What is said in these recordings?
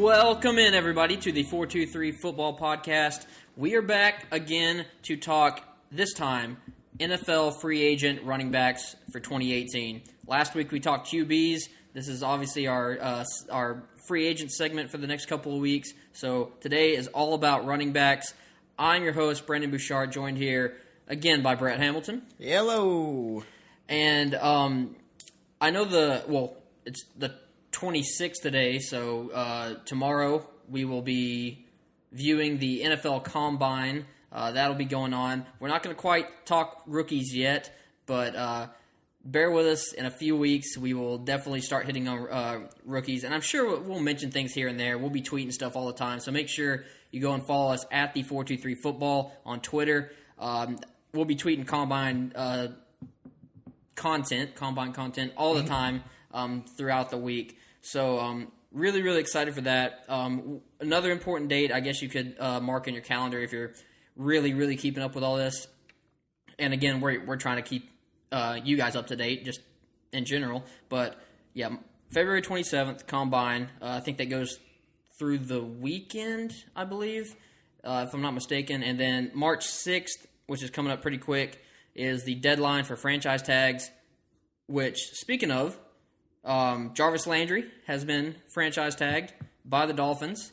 Welcome in, everybody, to the 423 Football Podcast. We are back again to talk, this time, NFL free agent running backs for 2018. Last week we talked QBs. This is obviously our free agent segment for the next couple of weeks. So today is all about running backs. I'm your host, Brendan Bouchard, joined here again by Brett Hamilton. Hello. And I know it's the 26th today, so tomorrow we will be viewing the NFL Combine. That'll be going on. We're not going to quite talk rookies yet, but bear with us. In a few weeks, we will definitely start hitting on rookies, and I'm sure we'll mention things here and there. We'll be tweeting stuff all the time, so make sure you go and follow us at the 423 Football on Twitter. We'll be tweeting Combine content all the time throughout the week. So really, really excited for that. Another important date, I guess you could mark in your calendar if you're really, really keeping up with all this. And again, we're trying to keep you guys up to date, just in general. But yeah, February 27th, Combine. I think that goes through the weekend, I believe, if I'm not mistaken. And then March 6th, which is coming up pretty quick, is the deadline for franchise tags, which, speaking of, Jarvis Landry has been franchise tagged by the Dolphins.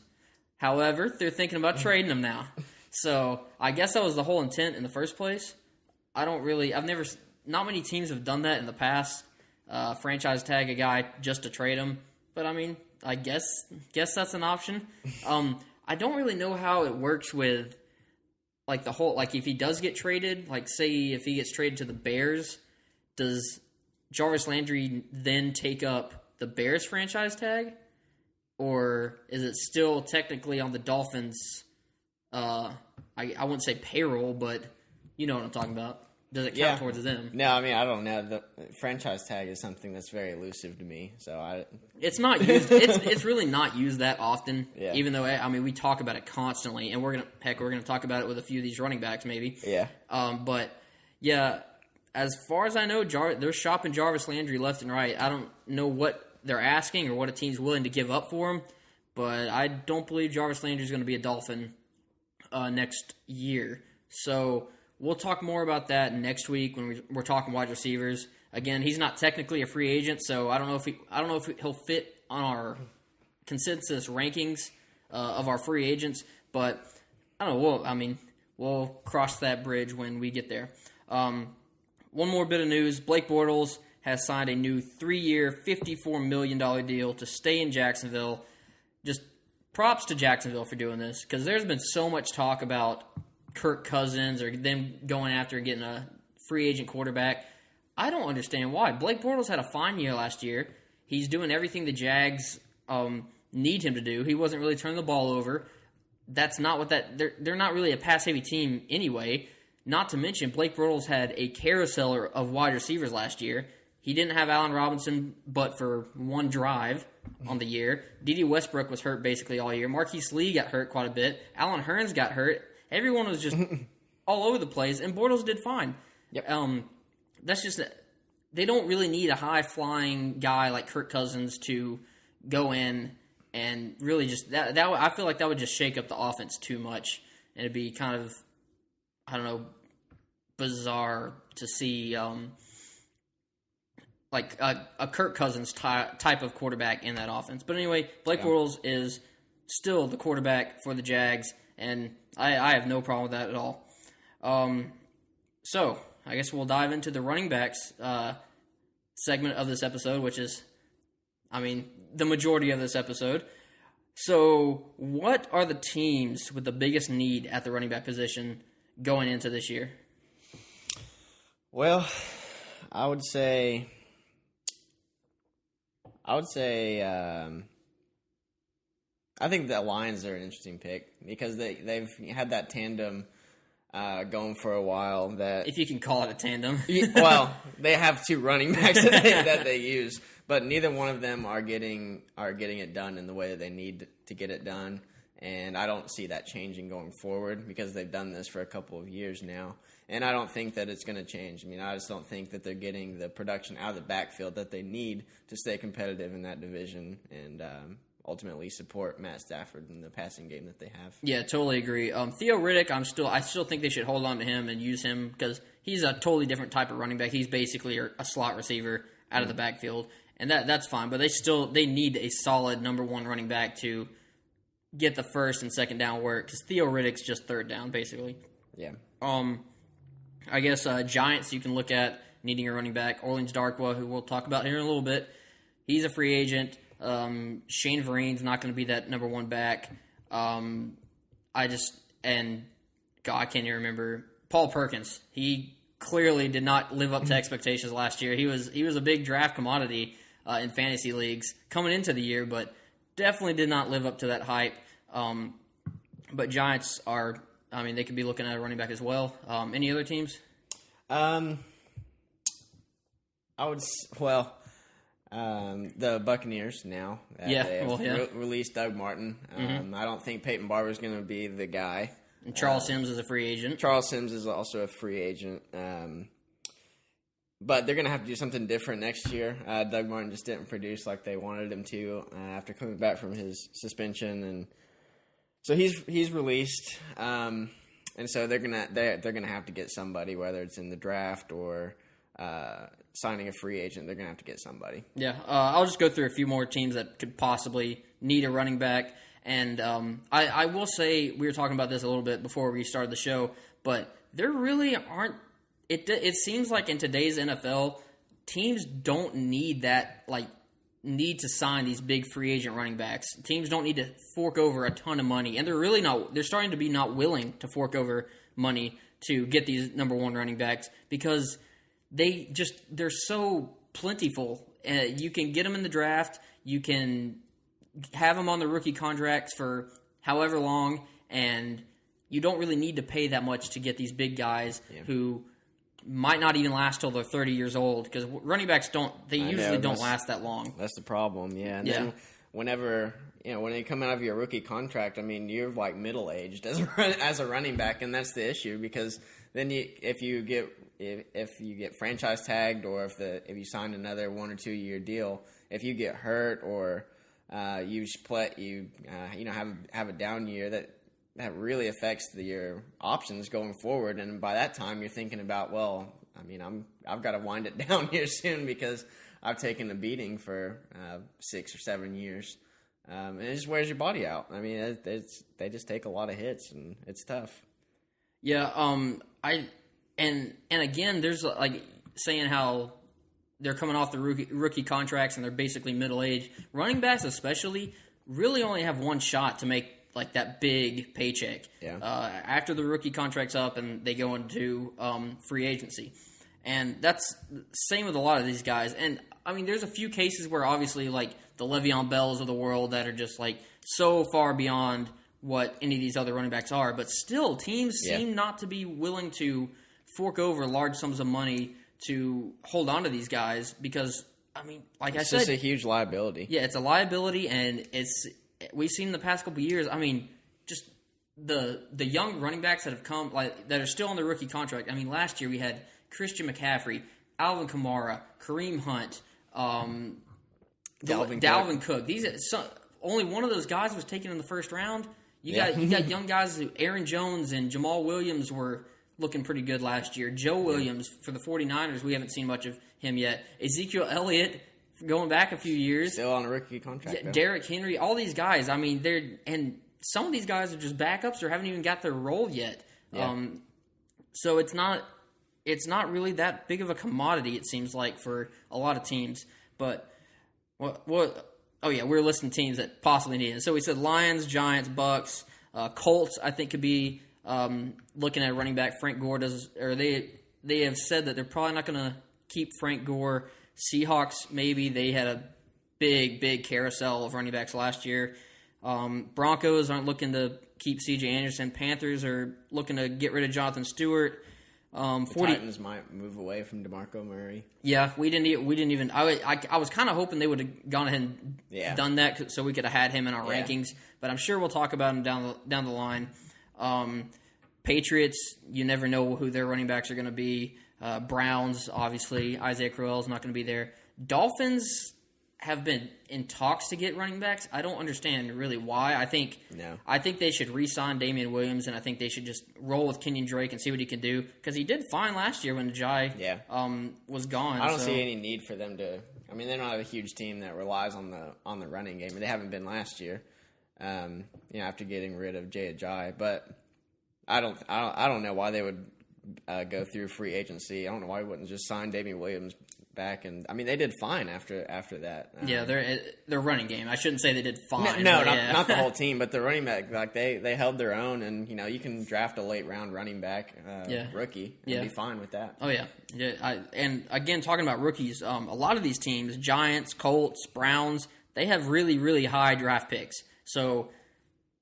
However, they're thinking about trading him now. So I guess that was the whole intent in the first place. Not many teams have done that in the past, franchise tag a guy just to trade him. But I mean, I guess that's an option. I don't really know how it works with like the whole, like if he does get traded, like say if he gets traded to the Bears, does Jarvis Landry then take up the Bears franchise tag? Or is it still technically on the Dolphins, I wouldn't say payroll, but you know what I'm talking about. Does it count towards them? No, I mean, I don't know. The franchise tag is something that's very elusive to me. So it's not used. It's really not used that often. Yeah. Even though we talk about it constantly, and we're gonna talk about it with a few of these running backs maybe. Yeah. But yeah, as far as I know, they're shopping Jarvis Landry left and right. I don't know what they're asking or what a team's willing to give up for him, but I don't believe Jarvis Landry is going to be a Dolphin next year. So we'll talk more about that next week when we're talking wide receivers. Again, he's not technically a free agent, so I don't know if he'll fit on our consensus rankings of our free agents. But I don't know. We'll cross that bridge when we get there. One more bit of news: Blake Bortles has signed a new 3-year, $54 million deal to stay in Jacksonville. Just props to Jacksonville for doing this, because there's been so much talk about Kirk Cousins or them going after and getting a free agent quarterback. I don't understand why. Blake Bortles had a fine year last year. He's doing everything the Jags need him to do. He wasn't really turning the ball over. That's not what they're not really a pass-heavy team anyway. Not to mention, Blake Bortles had a carousel of wide receivers last year. He didn't have Allen Robinson but for one drive on the year. D.D. Westbrook was hurt basically all year. Marquise Lee got hurt quite a bit. Allen Hurns got hurt. Everyone was just all over the place, and Bortles did fine. Yep. That's just they don't really need a high-flying guy like Kirk Cousins to go in and really just that. I feel like that would just shake up the offense too much, and it'd be kind of, I don't know, bizarre to see like a Kirk Cousins type of quarterback in that offense. But anyway, Blake Bortles is still the quarterback for the Jags, and I have no problem with that at all. So I guess we'll dive into the running backs segment of this episode, which is, the majority of this episode. So what are the teams with the biggest need at the running back position going into this year? Well, I would say I think the Lions are an interesting pick because they've had that tandem going for a while. That, if you can call it a tandem. Well, they have two running backs that they use, but neither one of them are getting it done in the way that they need to get it done. And I don't see that changing going forward because they've done this for a couple of years now. And I don't think that it's going to change. I just don't think that they're getting the production out of the backfield that they need to stay competitive in that division. And ultimately support Matt Stafford in the passing game that they have. Yeah, totally agree. Theo Riddick, I still think they should hold on to him and use him because he's a totally different type of running back. He's basically a slot receiver out of the backfield, and that's fine. But they need a solid number one running back to get the first and second down work because Theo Riddick's just third down basically. Yeah. I guess Giants you can look at needing a running back. Orleans Darkwa, who we'll talk about here in a little bit, he's a free agent. Shane Vereen's not going to be that number one back. I can't even remember. Paul Perkins, he clearly did not live up to expectations last year. He was a big draft commodity in fantasy leagues coming into the year, but definitely did not live up to that hype. But Giants they could be looking at a running back as well. Any other teams? The Buccaneers now. Released Doug Martin. I don't think Peyton Barber's going to be the guy. And Charles Sims is a free agent. Charles Sims is also a free agent. But they're going to have to do something different next year. Doug Martin just didn't produce like they wanted him to after coming back from his suspension, and so he's released. And so they're gonna have to get somebody, whether it's in the draft or signing a free agent. They're gonna have to get somebody. Yeah, I'll just go through a few more teams that could possibly need a running back. And I will say, we were talking about this a little bit before we started the show, but there really aren't. It seems like in today's NFL, teams don't need need to sign these big free agent running backs. Teams don't need to fork over a ton of money, and they're starting to be not willing to fork over money to get these number one running backs because they're so plentiful. You can get them in the draft, you can have them on the rookie contracts for however long, and you don't really need to pay that much to get these big guys who might not even last till they're 30 years old because running backs usually don't last that long. That's the problem, yeah. And then whenever, when you come out of your rookie contract, you're like middle-aged as a running back, and that's the issue because then if you get franchise tagged or if you sign another 1 or 2 year deal, if you get hurt or you have a down year, that really affects your options going forward. And by that time, you're thinking about, I've got to wind it down here soon because I've taken a beating for 6 or 7 years. And it just wears your body out. They just take a lot of hits, and it's tough. Yeah. And again, there's like saying how they're coming off the rookie contracts and they're basically middle-aged. Running backs especially really only have one shot to make like that big paycheck after the rookie contract's up and they go into free agency. And that's the same with a lot of these guys. And, there's a few cases where obviously like the Leveon Bells of the world that are just like so far beyond what any of these other running backs are. But still, teams seem not to be willing to fork over large sums of money to hold on to these guys because, it's just a huge liability. Yeah, it's a liability, and we've seen in the past couple of years, just the young running backs that have come, that are still on their rookie contract. Last year we had Christian McCaffrey, Alvin Kamara, Kareem Hunt, Dalvin Cook. Only one of those guys was taken in the first round. You got young guys, Aaron Jones and Jamal Williams were looking pretty good last year. Joe Williams for the 49ers, we haven't seen much of him yet. Ezekiel Elliott, going back a few years, still on a rookie contract. Derrick Henry, all these guys. And some of these guys are just backups or haven't even got their role yet. Yeah. So it's not really that big of a commodity, it seems like, for a lot of teams. But we're listing teams that possibly need it. So we said Lions, Giants, Bucks, Colts. I think could be looking at running back. Frank Gore they have said that they're probably not going to keep Frank Gore. Seahawks, maybe. They had a big carousel of running backs last year. Broncos aren't looking to keep C.J. Anderson. Panthers are looking to get rid of Jonathan Stewart. Titans might move away from DeMarco Murray. Yeah, we didn't even. I was kind of hoping they would have gone ahead and done that so we could have had him in our rankings. But I'm sure we'll talk about him down the line. Patriots, you never know who their running backs are going to be. Browns, obviously, Isaiah Crowell's not going to be there. Dolphins, have been in talks to get running backs. I don't understand really why. I think they should re-sign Damian Williams, and I think they should just roll with Kenyon Drake and see what he can do, because he did fine last year when Jai was gone. I don't see any need for them to. I mean, they don't have a huge team that relies on the running game. They haven't been last year. After getting rid of Jay Ajayi, but I don't know why they would go through free agency. I don't know why we wouldn't just sign Damian Williams back, and I mean they did fine after that. Their running game. I shouldn't say they did fine. Not the whole team, but the running back. Like they held their own, and you can draft a late round running back rookie and be fine with that. Oh yeah. And again, talking about rookies, a lot of these teams, Giants, Colts, Browns, they have really, really high draft picks. So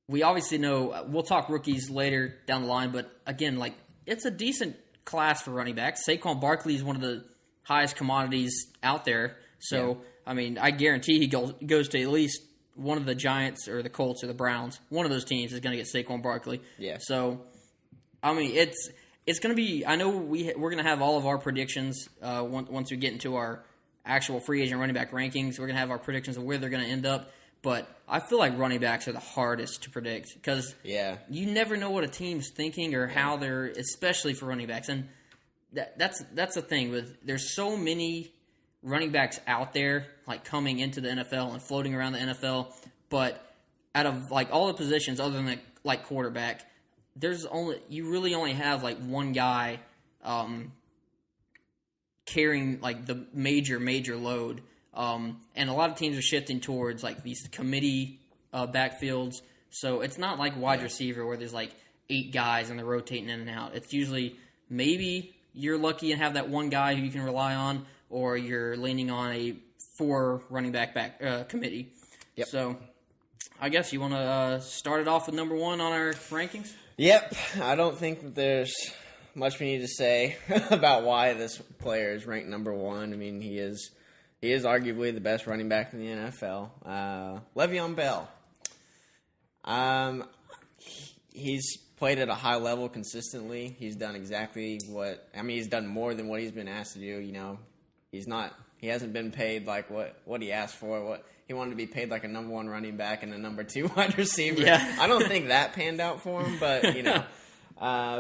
we obviously know we'll talk rookies later down the line, but again, like it's a decent class for running backs. Saquon Barkley is one of the highest commodities out there. So, I mean, I guarantee he goes to at least one of the Giants or the Colts or the Browns. One of those teams is going to get Saquon Barkley. Yeah. So, I mean, it's going to be. I know we're going to have all of our predictions once we get into our actual free agent running back rankings. We're going to have our predictions of where they're going to end up. But I feel like running backs are the hardest to predict because you never know what a team's thinking or how they're, especially for running backs. And that's the thing with there's so many running backs out there like coming into the NFL and floating around the NFL. But out of like all the positions other than like quarterback, you really only have like one guy carrying like the major load. And a lot of teams are shifting towards like these committee backfields. So it's not like wide receiver where there's like 8 guys and they're rotating in and out. It's usually maybe you're lucky and have that one guy who you can rely on, or you're leaning on a 4 running back committee. Yep. So I guess you want to start it off with number 1 on our rankings? Yep. I don't think that there's much we need to say about why this player is ranked number 1. I mean, he is arguably the best running back in the NFL. Leveon Bell. He's played at a high level consistently. He's done he's done more than what he's been asked to do. He hasn't been paid like what he asked for. He wanted to be paid like a number 1 running back and a number 2 wide receiver. Yeah. I don't think that panned out for him, but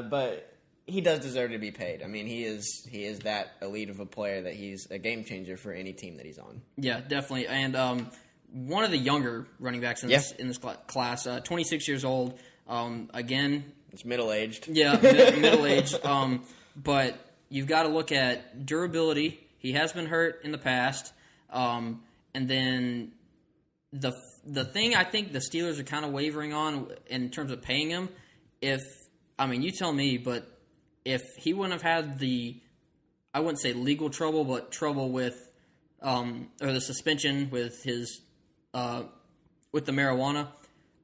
but he does deserve to be paid. I mean, he is that elite of a player that he's a game changer for any team that he's on. Yeah, definitely. And one of the younger running backs in this class, 26 years old. Again, it's middle-aged. Yeah, middle-aged. But you've got to look at durability. He has been hurt in the past. And then the thing I think the Steelers are kind of wavering on in terms of paying him, you tell me, but if he wouldn't have had I wouldn't say legal trouble, but trouble with, or the suspension with his, with the marijuana,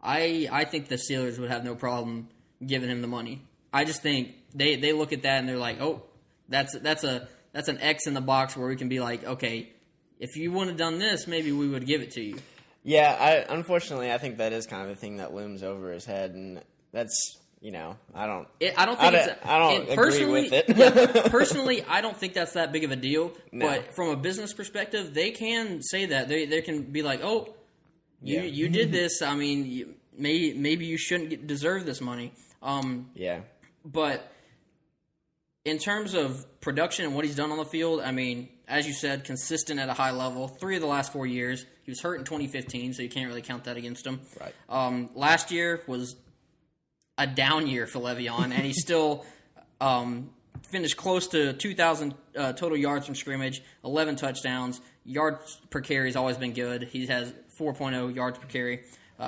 I think the Steelers would have no problem giving him the money. I just think they look at that and they're like, oh, that's an X in the box where we can be like, okay, if you wouldn't have done this, maybe we would give it to you. Yeah, unfortunately, I think that is kind of the thing that looms over his head, and that's. I don't agree with it. Personally, I don't think that's that big of a deal. No. But from a business perspective, they can say that. They can be like, oh, you did this. I mean, maybe you shouldn't deserve this money. But in terms of production and what he's done on the field, I mean, as you said, consistent at a high level. 3 of the last 4 years. He was hurt in 2015, so you can't really count that against him. Right. Last year was a down year for Le'Veon, and he still finished close to 2,000 total yards from scrimmage, 11 touchdowns. Yards per carry has always been good. He has 4.0 yards per carry.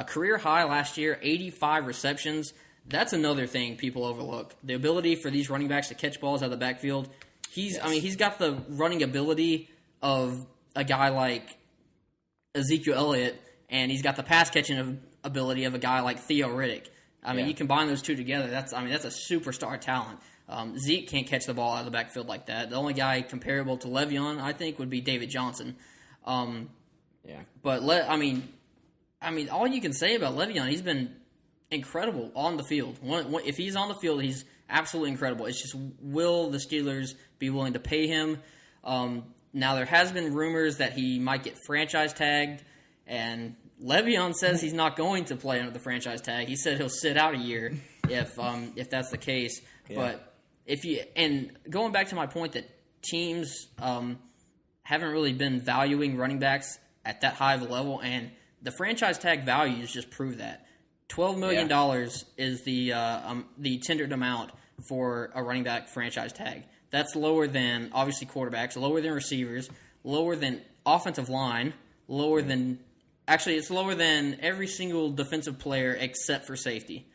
Career high last year, 85 receptions. That's another thing people overlook. The ability for these running backs to catch balls out of the backfield. He's got the running ability of a guy like Ezekiel Elliott, and he's got the pass catching ability of a guy like Theo Riddick. I mean, you combine those two together, that's a superstar talent. Zeke can't catch the ball out of the backfield like that. The only guy comparable to Le'Veon, I think, would be David Johnson. But all you can say about Le'Veon, he's been incredible on the field. If he's on the field, he's absolutely incredible. It's just, will the Steelers be willing to pay him? Now, there has been rumors that he might get franchise tagged, and Leveon says he's not going to play under the franchise tag. He said he'll sit out a year if that's the case. Yeah. But going back to my point that teams haven't really been valuing running backs at that high of a level, and the franchise tag values just prove that. $12 million is the tendered amount for a running back franchise tag. That's lower than, obviously, quarterbacks, lower than receivers, lower than offensive line, lower than... Actually, it's lower than every single defensive player except for safety.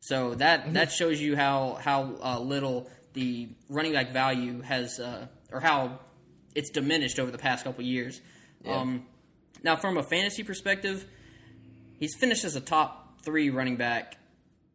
So that shows you how little the running back value has... or how it's diminished over the past couple of years. Yeah. Now, from a fantasy perspective, he's finished as a top 3 running back,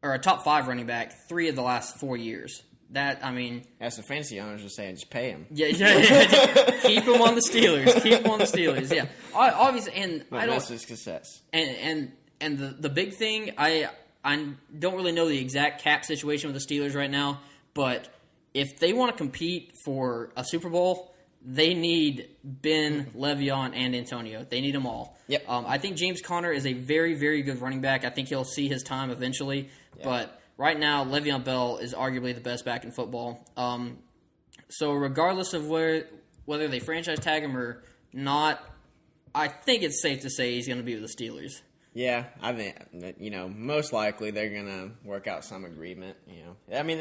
or a top 5 running back 3 of the last 4 years. That, I mean... As the fantasy owners are saying, just pay him. Yeah. Keep him on the Steelers. Yeah. Obviously, and I don't... His success. And the big thing, I don't really know the exact cap situation with the Steelers right now, but if they want to compete for a Super Bowl, they need Ben, Le'Veon, and Antonio. They need them all. Yep. I think James Conner is a very, very good running back. I think he'll see his time eventually, but... Right now, Leveon Bell is arguably the best back in football. So regardless of whether they franchise tag him or not, I think it's safe to say he's going to be with the Steelers. Yeah, I think, most likely they're going to work out some agreement. I mean,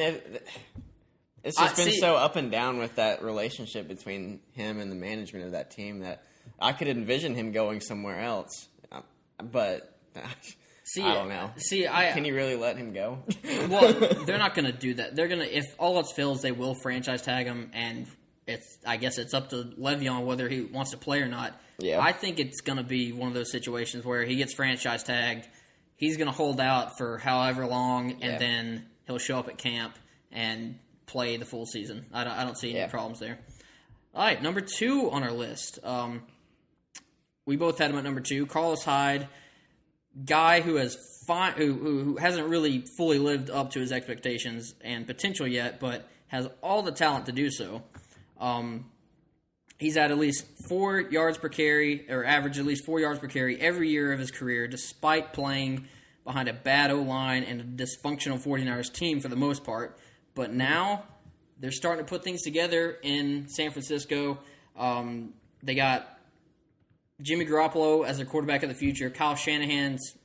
it's just been so up and down with that relationship between him and the management of that team that I could envision him going somewhere else. But... I don't know. Can you really let him go? Well, they're not going to do that. They're going to, if all else fails, they will franchise tag him, and I guess it's up to Le'Veon whether he wants to play or not. Yeah. I think it's going to be one of those situations where he gets franchise tagged, he's going to hold out for however long, and then he'll show up at camp and play the full season. I don't see any problems there. All right, number 2 on our list. We both had him at number 2, Carlos Hyde. Guy who who hasn't really fully lived up to his expectations and potential yet, but has all the talent to do so. He's at least 4 yards per carry, or averaged at least 4 yards per carry every year of his career, despite playing behind a bad O-line and a dysfunctional 49ers team for the most part. But now they're starting to put things together in San Francisco. They got Jimmy Garoppolo as their quarterback of the future. Kyle Shanahan's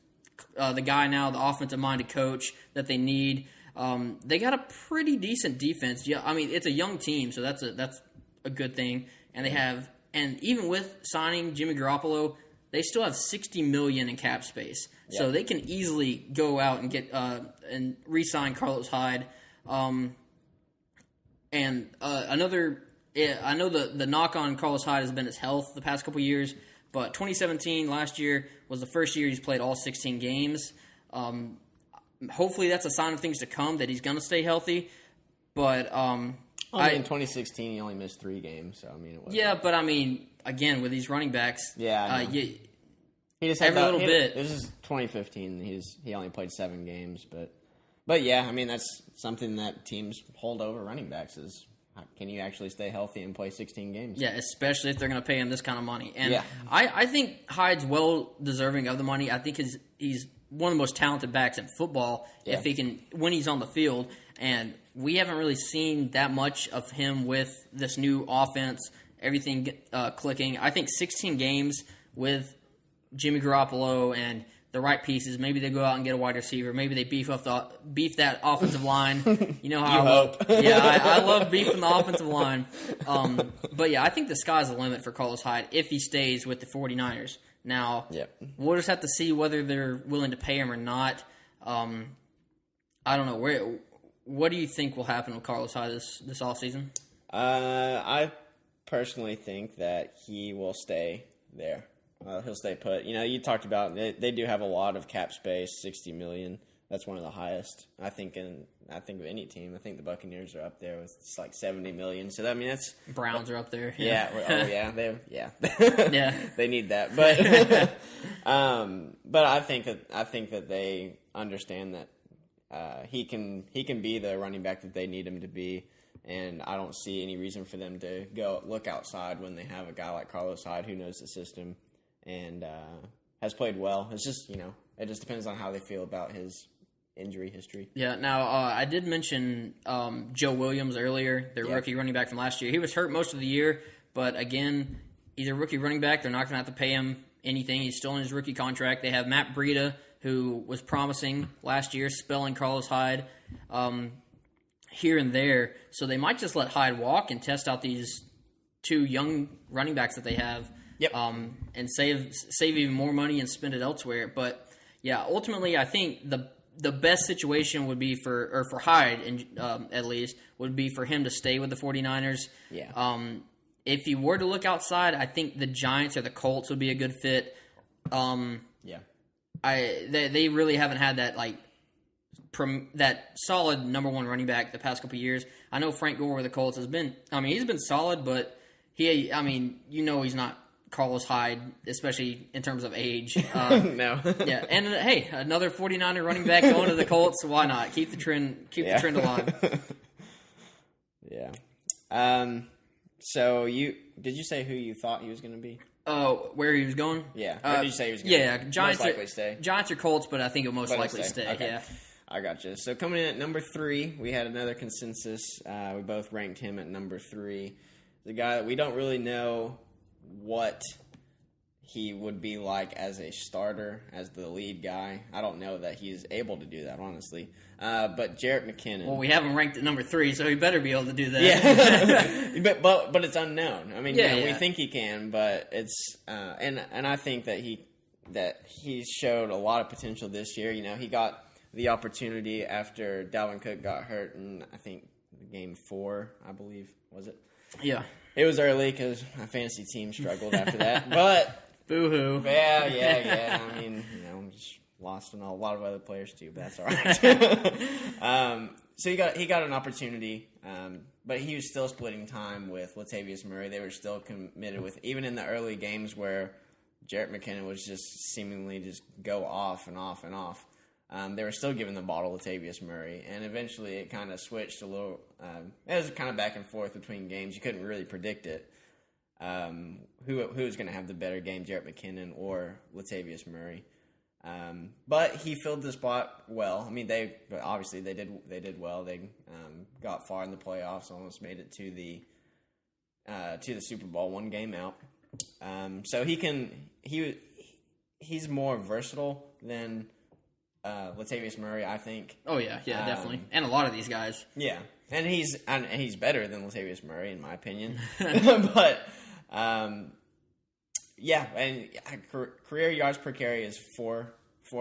the guy now, the offensive-minded coach that they need. They got a pretty decent defense. Yeah, I mean, it's a young team, so that's a good thing. And even with signing Jimmy Garoppolo, they still have $60 million in cap space, so they can easily go out and get and re-sign Carlos Hyde. I know the knock on Carlos Hyde has been his health the past couple years. But 2017, last year, was the first year he's played all 16 games. Hopefully that's a sign of things to come, that he's going to stay healthy. But in 2016, he only missed 3 games. So, I mean, it wasn't. Yeah, but I mean, again, with these running backs, he just every little bit. This is 2015. He only played 7 games. But yeah, I mean, that's something that teams hold over running backs is, can you actually stay healthy and play 16 games? Yeah, especially if they're going to pay him this kind of money. And I think Hyde's well deserving of the money. I think he's one of the most talented backs in football if he can, when he's on the field. And we haven't really seen that much of him with this new offense, everything clicking. I think 16 games with Jimmy Garoppolo and the right pieces. Maybe they go out and get a wide receiver. Maybe they beef that offensive line. You know how I love beefing the offensive line. But yeah, I think the sky's the limit for Carlos Hyde if he stays with the 49ers. Now, we'll just have to see whether they're willing to pay him or not. I don't know. What do you think will happen with Carlos Hyde this offseason? I personally think that he will stay there. He'll stay put. You talked about they do have a lot of cap space, $60 million. That's one of the highest. I think of any team. I think the Buccaneers are up there with like $70 million. So I mean, that's Browns are up there. Yeah. They need that. But I think that they understand that he can be the running back that they need him to be. and I don't see any reason for them to go look outside when they have a guy like Carlos Hyde who knows the system and has played well. It's just, it just depends on how they feel about his injury history. Yeah, now I did mention Joe Williams earlier, their rookie running back from last year. He was hurt most of the year, but again, he's a rookie running back. They're not going to have to pay him anything. He's still in his rookie contract. They have Matt Breida, who was promising last year, spelling Carlos Hyde here and there. So they might just let Hyde walk and test out these two young running backs that they have, and save even more money and spend it elsewhere. But yeah, ultimately, I think the best situation would be for Hyde, at least, would be for him to stay with the 49ers. Yeah. If you were to look outside, I think the Giants or the Colts would be a good fit. They really haven't had that that solid number one running back the past couple of years. I know Frank Gore with the Colts has been. I mean, he's been solid, but he's not Carlos Hyde, especially in terms of age. No. Yeah, and hey, another 49er running back going to the Colts. Why not? Keep the trend trend alive. Yeah. So did you say who you thought he was going to be? Oh, where he was going? Yeah. Where did you say he was going? Yeah, Giants most likely stay. Giants or Colts, but I think he'll most likely stay. Okay. Yeah. I got you. So coming in at number 3, we had another consensus. We both ranked him at number 3. The guy that we don't really know what he would be like as a starter, as the lead guy. I don't know that he's able to do that, honestly. But Jerick McKinnon. Well, we have him ranked at number 3, so he better be able to do that. Yeah, but it's unknown. I mean, we think he can, but it's and I think that he showed a lot of potential this year. He got the opportunity after Dalvin Cook got hurt in, I think, game 4, I believe, was it? Yeah. It was early because my fantasy team struggled after that, but boo-hoo. Yeah. I mean, just lost on a lot of other players too, but that's all right. So he got an opportunity, but he was still splitting time with Latavius Murray. They were still committed with, even in the early games where Jerick McKinnon was just seemingly just go off and off and off. They were still giving the ball to Latavius Murray, and eventually it kind of switched a little. It was kind of back and forth between games. You couldn't really predict it. Who was going to have the better game, Jerick McKinnon or Latavius Murray? But he filled the spot well. I mean, they did well. They got far in the playoffs, almost made it to the Super Bowl, one game out. So he's more versatile than Latavius Murray, I think. Oh yeah, definitely, and a lot of these guys. Yeah, and he's better than Latavius Murray in my opinion. But yeah, and career yards per carry is 4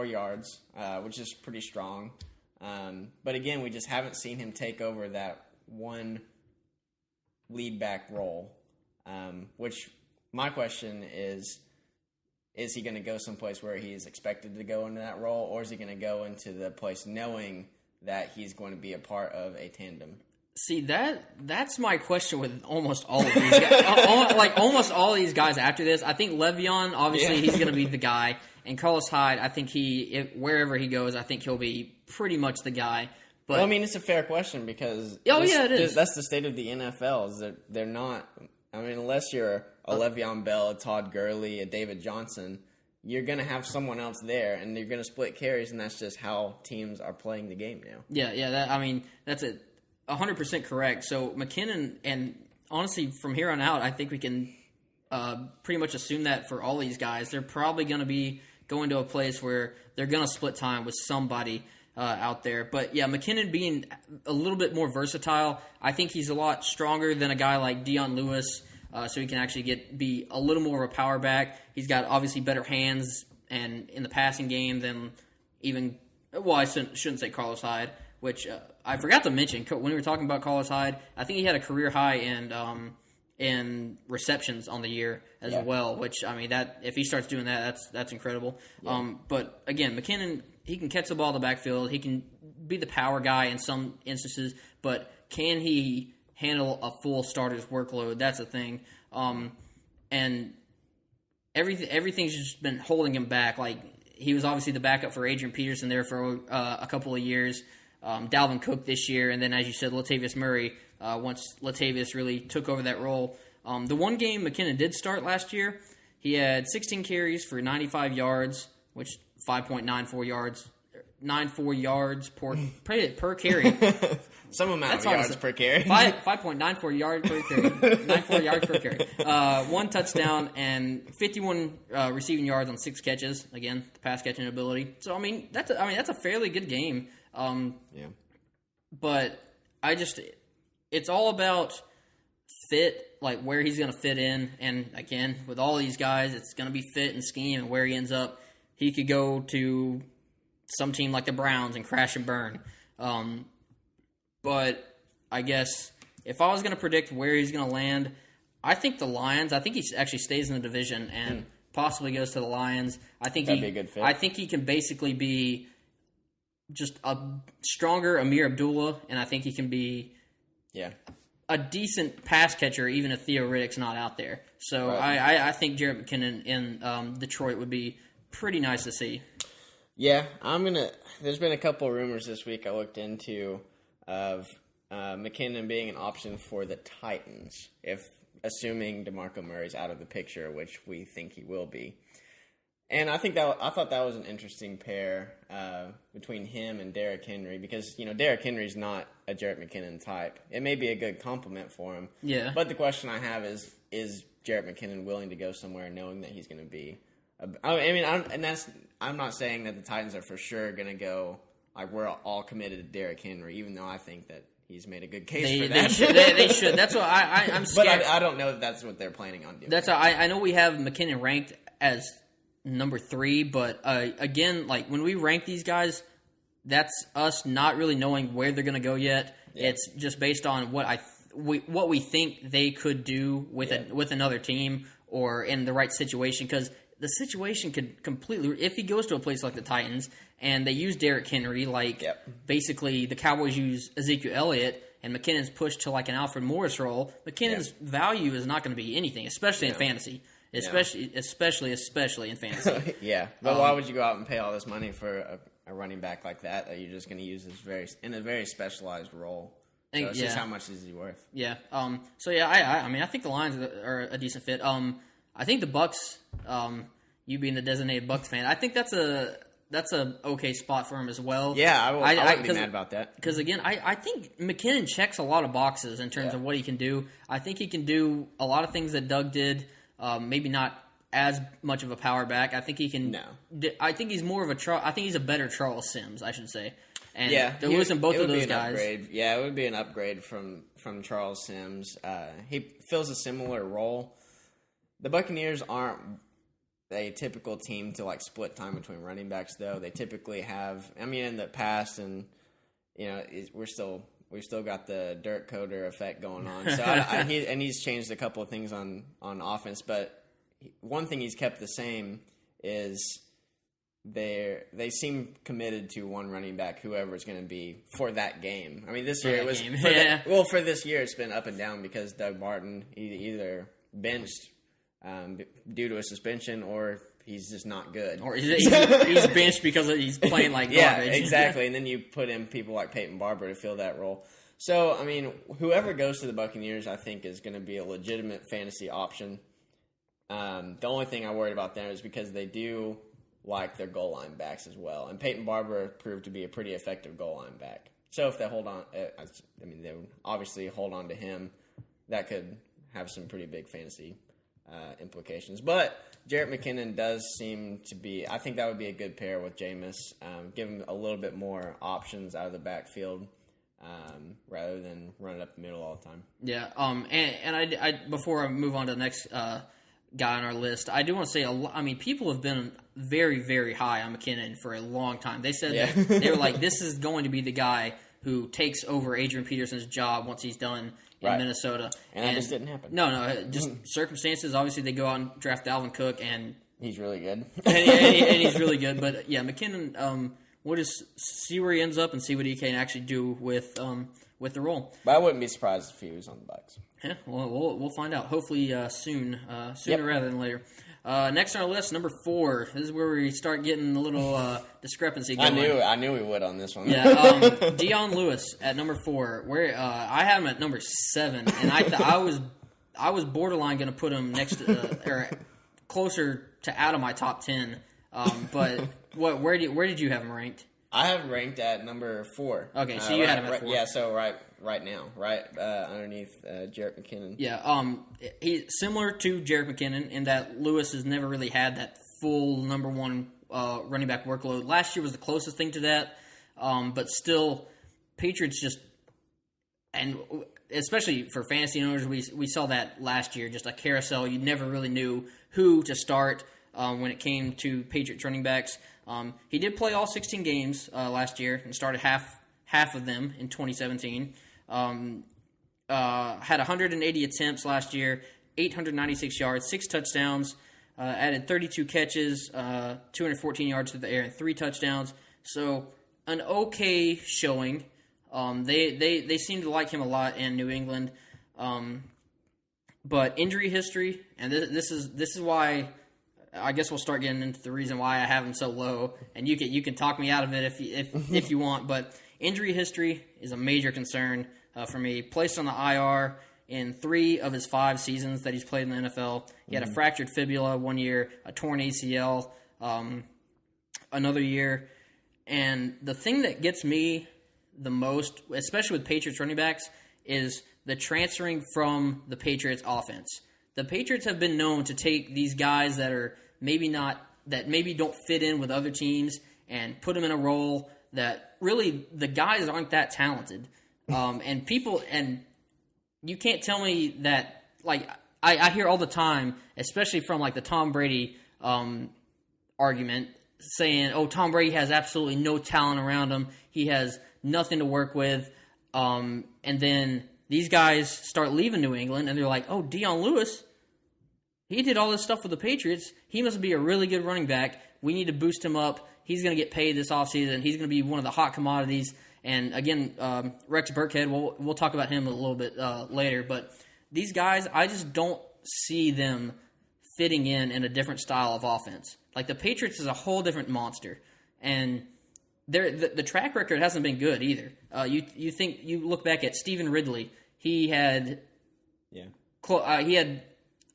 yards, which is pretty strong. But again, we just haven't seen him take over that one lead back role. Which my question is he going to go someplace where he's expected to go into that role, or is he going to go into the place knowing that he's going to be a part of a tandem? See, that's my question with almost all of these guys. Like, almost all of these guys after this. I think Leveon, obviously, he's going to be the guy. And Carlos Hyde, I think wherever he goes, I think he'll be pretty much the guy. But, well, I mean, it's a fair question because it is. That's the state of the NFL, is that they're not – I mean, unless you're a Le'Veon Bell, a Todd Gurley, a David Johnson, you're going to have someone else there, and you're going to split carries, and that's just how teams are playing the game now. Yeah. That's 100% correct. So McKinnon, and honestly, from here on out, I think we can pretty much assume that for all these guys, they're probably going to be going to a place where they're going to split time with somebody out there. But yeah, McKinnon being a little bit more versatile, I think he's a lot stronger than a guy like Dion Lewis, so he can actually be a little more of a power back. He's got obviously better hands and in the passing game than even, well, I shouldn't say Carlos Hyde, which I forgot to mention when we were talking about Carlos Hyde. I think he had a career high in receptions on the year as well, which, I mean, that if he starts doing that, that's incredible. Yeah. But again, McKinnon, he can catch the ball in the backfield. He can be the power guy in some instances, but can he handle a full starter's workload? That's the thing. And everything's just been holding him back. Like, he was obviously the backup for Adrian Peterson there for a couple of years. Dalvin Cook this year, and then, as you said, Latavius Murray once Latavius really took over that role. The one game McKinnon did start last year, he had 16 carries for 95 yards, which 5.94 yards, 94 yards per carry. Some amount of yards per carry. 5.94 yards per carry. 94 yards per carry. One touchdown and 51 receiving yards on 6 catches. Again, the pass catching ability. So that's a fairly good game. But it's all about fit, like where he's going to fit in. And again, with all these guys, it's going to be fit and scheme and where he ends up. He could go to some team like the Browns and crash and burn. But I guess if I was going to predict where he's going to land, I think the Lions. I think he actually stays in the division and possibly goes to the Lions. That'd be a good fit. I think he can basically be just a stronger Amir Abdullah, and I think he can be a decent pass catcher, even if Theo Riddick's not out there. So I think Jarrett McKinnon in Detroit would be pretty nice to see. Yeah, there's been a couple of rumors this week I looked into of McKinnon being an option for the Titans, assuming DeMarco Murray's out of the picture, which we think he will be. And I thought that was an interesting pair between him and Derrick Henry, because Derrick Henry's not a Jarrett McKinnon type. It may be a good compliment for him. Yeah. But the question I have is Jarrett McKinnon willing to go somewhere knowing that he's going to be? I'm not saying that the Titans are for sure going to go like we're all committed to Derrick Henry, even though I think that he's made a good case for that. They should. That's what I'm scared. But I don't know if that's what they're planning on doing. That's I know we have McKinnon ranked as number 3, but again, like when we rank these guys, that's us not really knowing where they're going to go yet. Yeah. It's just based on what we think they could do with another team or in the right situation, because the situation could completely, if he goes to a place like the Titans and they use Derrick Henry, basically the Cowboys use Ezekiel Elliott and McKinnon's pushed to like an Alfred Morris role, McKinnon's value is not going to be anything, especially in fantasy. Especially in fantasy. Yeah, but why would you go out and pay all this money for a running back like that you're just going to use in a very specialized role? So it's just how much is he worth? Yeah. I think the Lions are a decent fit. I think the Bucks, you being the designated Bucks fan, I think that's a okay spot for him as well. Yeah, I wouldn't be mad about that. Because again, I think McKinnon checks a lot of boxes in terms of what he can do. I think he can do a lot of things that Doug did. Maybe not as much of a power back. I think he can. No. I think he's more of I think he's a better Charles Sims, I should say. And they're losing both of those guys. Upgrade. Yeah, it would be an upgrade from Charles Sims. He fills a similar role. The Buccaneers aren't a typical team to like split time between running backs, though. They typically have. In the past, and we've still got the Dirk Coder effect going on. So he's changed a couple of things on offense, but one thing he's kept the same is they seem committed to one running back, whoever it's going to be for that game. This year it was for this year it's been up and down because Doug Martin either benched due to a suspension or he's just not good. Or he's benched because he's playing like garbage. Yeah, exactly. And then you put in people like Peyton Barber to fill that role. So, whoever goes to the Buccaneers, I think, is going to be a legitimate fantasy option. The only thing I worried about there is because they do like their goal line backs as well. And Peyton Barber proved to be a pretty effective goal line back. So if they hold on, they would obviously hold on to him. That could have some pretty big fantasy implications. But Jarrett McKinnon does seem to be, I think that would be a good pair with Jameis. Give him a little bit more options out of the backfield rather than running up the middle all the time. Yeah. And I before I move on to the next guy on our list, I do want to say, people have been very, very high on McKinnon for a long time. They said that they were like, this is going to be the guy who takes over Adrian Peterson's job once he's done in Minnesota. And that just didn't happen. No, just circumstances. Obviously, they go out and draft Dalvin Cook, and he's really good. and he's really good. But yeah, McKinnon, we'll just see where he ends up and see what he can actually do with the role. But I wouldn't be surprised if he was on the Bucs. Yeah, well, we'll find out. Hopefully sooner rather than later. Next on our list, number 4. This is where we start getting a little discrepancy going. I knew we would on this one. Yeah, Dion Lewis at number 4. Where I had him at number 7, and I was borderline going to put him next to or closer to out of my top 10. But where did you have him ranked? I have him ranked at number 4. Okay, so you had him at 4. Yeah, so right now, underneath Jarrett McKinnon. Yeah, he's similar to Jarrett McKinnon in that Lewis has never really had that full number 1 running back workload. Last year was the closest thing to that, but still, Patriots just, and especially for fantasy owners, we saw that last year, just a carousel. You never really knew who to start when it came to Patriots running backs. He did play all 16 games last year and started half of them in 2017. Had 180 attempts last year, 896 yards, 6 touchdowns, added 32 catches, 214 yards through the air, and 3 touchdowns. So an okay showing. They seem to like him a lot in New England. But injury history, and this is why I guess we'll start getting into the reason why I have him so low, and you can talk me out of it if you want. But injury history is a major concern for me. Placed on the IR in 3 of his 5 seasons that he's played in the NFL. He had a fractured fibula 1 year, a torn ACL another year, and the thing that gets me the most, especially with Patriots running backs, is the transferring from the Patriots offense. The Patriots have been known to take these guys that maybe don't fit in with other teams and put them in a role that really the guys aren't that talented. And you can't tell me that, like, I hear all the time, especially from like the Tom Brady argument, saying, oh, Tom Brady has absolutely no talent around him. He has nothing to work with. And then these guys start leaving New England, and they're like, oh, Dion Lewis, he did all this stuff with the Patriots. He must be a really good running back. We need to boost him up. He's going to get paid this offseason. He's going to be one of the hot commodities. And again, Rex Burkhead, we'll talk about him a little bit later. But these guys, I just don't see them fitting in a different style of offense. Like, the Patriots is a whole different monster. And the track record hasn't been good either. You look back at Stephen Ridley. He had,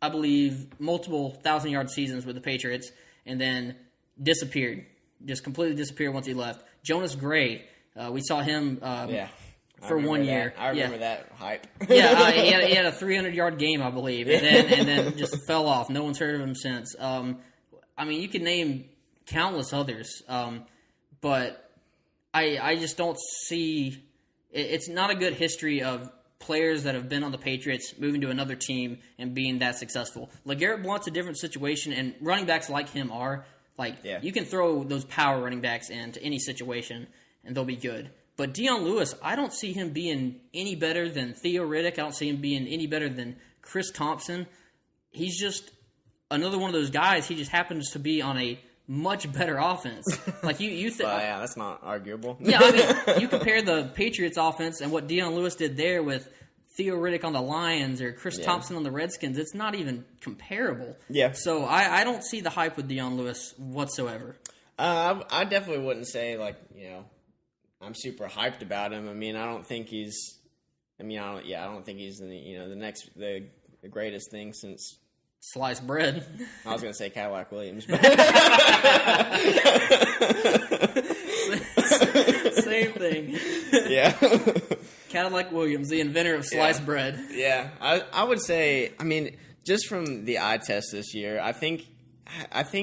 I believe, multiple 1,000-yard seasons with the Patriots, and then disappeared, just completely disappeared once he left. Jonas Gray, we saw him for 1 year. I remember that hype. He had a 300-yard game, I believe, and then just fell off. No one's heard of him since. I mean, you could name countless others, but I just don't see. It's not a good history of players that have been on the Patriots moving to another team and being that successful. LeGarrette Blount's a different situation, and running backs like him are. You can throw those power running backs into any situation, and they'll be good. But Dion Lewis, I don't see him being any better than Theo Riddick. I don't see him being any better than Chris Thompson. He's just another one of those guys. He just happens to be on a much better offense. Like you think, yeah, that's not arguable. Yeah, I mean, you compare the Patriots offense and what Dion Lewis did there with Theo Riddick on the Lions or Chris Thompson on the Redskins. It's not even comparable. Yeah. So I don't see the hype with Dion Lewis whatsoever. I definitely wouldn't say I'm super hyped about him. I mean, I don't think he's. I don't think he's the greatest thing since sliced bread. I was going to say Cadillac Williams. Same thing. Yeah. Cadillac Williams, the inventor of sliced bread. Yeah. I would say, I mean, just from the eye test this year, I think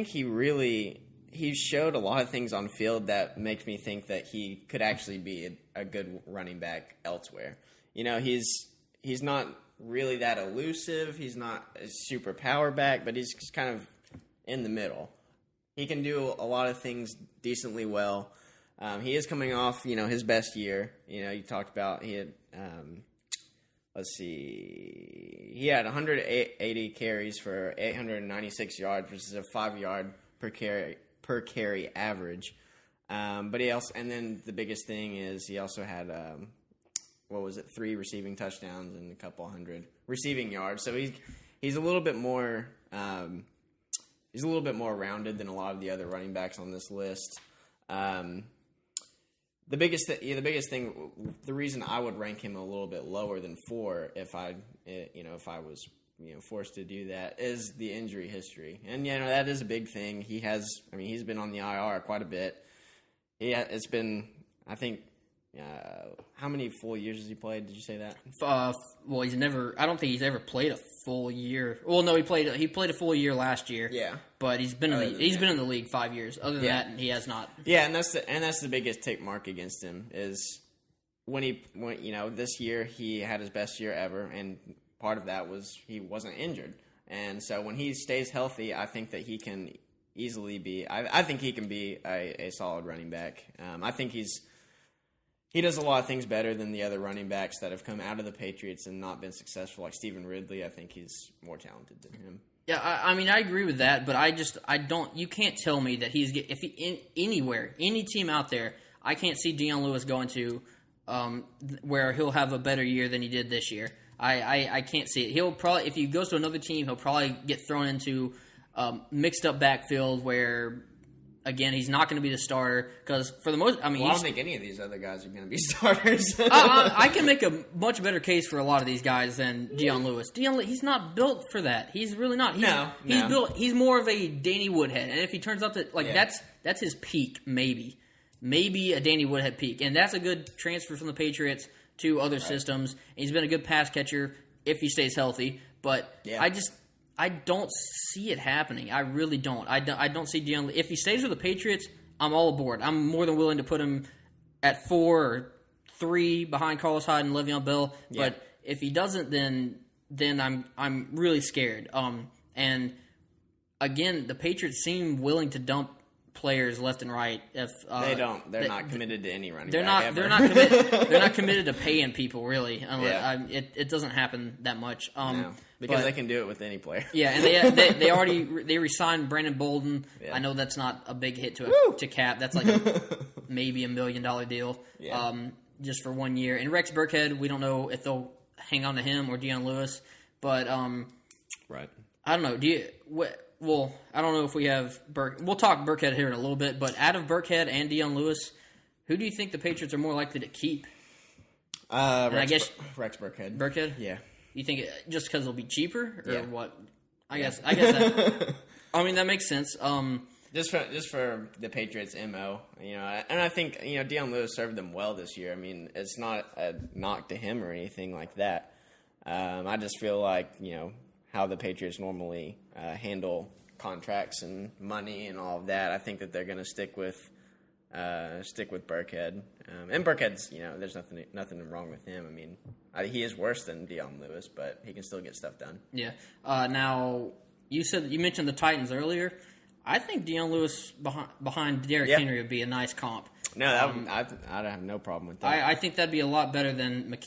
he showed a lot of things on field that makes me think that he could actually be a good running back elsewhere. He's not really that elusive. He's not a super power back, but he's just kind of in the middle. He can do a lot of things decently well. He is coming off, his best year. You talked about he had, he had 180 carries for 896 yards, which is a 5-yard per carry average. But he also, and then the biggest thing is he also had 3 receiving touchdowns and a couple hundred receiving yards. So he's a little bit more he's a little bit more rounded than a lot of the other running backs on this list. The biggest thing, the reason I would rank him a little bit lower than 4 if I was forced to do that is the injury history, and that is a big thing. He's been on the IR quite a bit. It's been, I think, how many full years has he played? Did you say that? Well, I don't think he's ever played a full year. Well, no, he played a full year last year. Yeah, but he's been in the league 5 years. Other than that, he has not. Yeah, and that's the biggest tick mark against him is when this year he had his best year ever, and part of that was he wasn't injured. And so when he stays healthy, I think that he can easily be. I think he can be a solid running back. I think he does a lot of things better than the other running backs that have come out of the Patriots and not been successful, like Stephen Ridley. I think he's more talented than him. Yeah, I agree with that, but I don't. You can't tell me that anywhere, any team out there, I can't see Dion Lewis going to where he'll have a better year than he did this year. I can't see it. He'll probably, if he goes to another team, he'll probably get thrown into mixed up backfield where, again, he's not going to be the starter because for the most, I don't think any of these other guys are going to be starters. I can make a much better case for a lot of these guys than Dion Lewis. He's not built for that. He's really not. He's built. He's more of a Danny Woodhead, and if he turns out that that's his peak, maybe a Danny Woodhead peak, and that's a good transfer from the Patriots to other systems. And he's been a good pass catcher if he stays healthy, but I don't see it happening. I really don't. I don't see Dion. If he stays with the Patriots, I'm all aboard. I'm more than willing to put him at 4 or 3 behind Carlos Hyde and Leveon Bell. Yeah. But if he doesn't, then I'm really scared. And again, the Patriots seem willing to dump players left and right. If they're not committed to any running. They're back not. Ever. They're not committed to paying people really. Unless, it doesn't happen that much. No. Because they can do it with any player. Yeah, and they already re-signed Brandon Bolden. Yeah. I know that's not a big hit to cap. That's like maybe $1 million deal, just for 1 year. And Rex Burkhead, we don't know if they'll hang on to him or Dion Lewis, but right. I don't know. Well, I don't know if we have We'll talk Burkhead here in a little bit, but out of Burkhead and Dion Lewis, who do you think the Patriots are more likely to keep? Rex Burkhead. Burkhead? Yeah. You think just because it'll be cheaper, or what? I guess that. I mean, that makes sense. Just for the Patriots' MO, and I think Dion Lewis served them well this year. I mean, it's not a knock to him or anything like that. I just feel like how the Patriots normally handle contracts and money and all of that. I think that they're going to stick with Burkhead. And Burkhead's, there's nothing wrong with him. I mean, he is worse than Dion Lewis, but he can still get stuff done. Yeah. Now, you mentioned the Titans earlier. I think Dion Lewis behind Derrick Henry would be a nice comp. No, I'd have no problem with that. I think that'd be a lot better than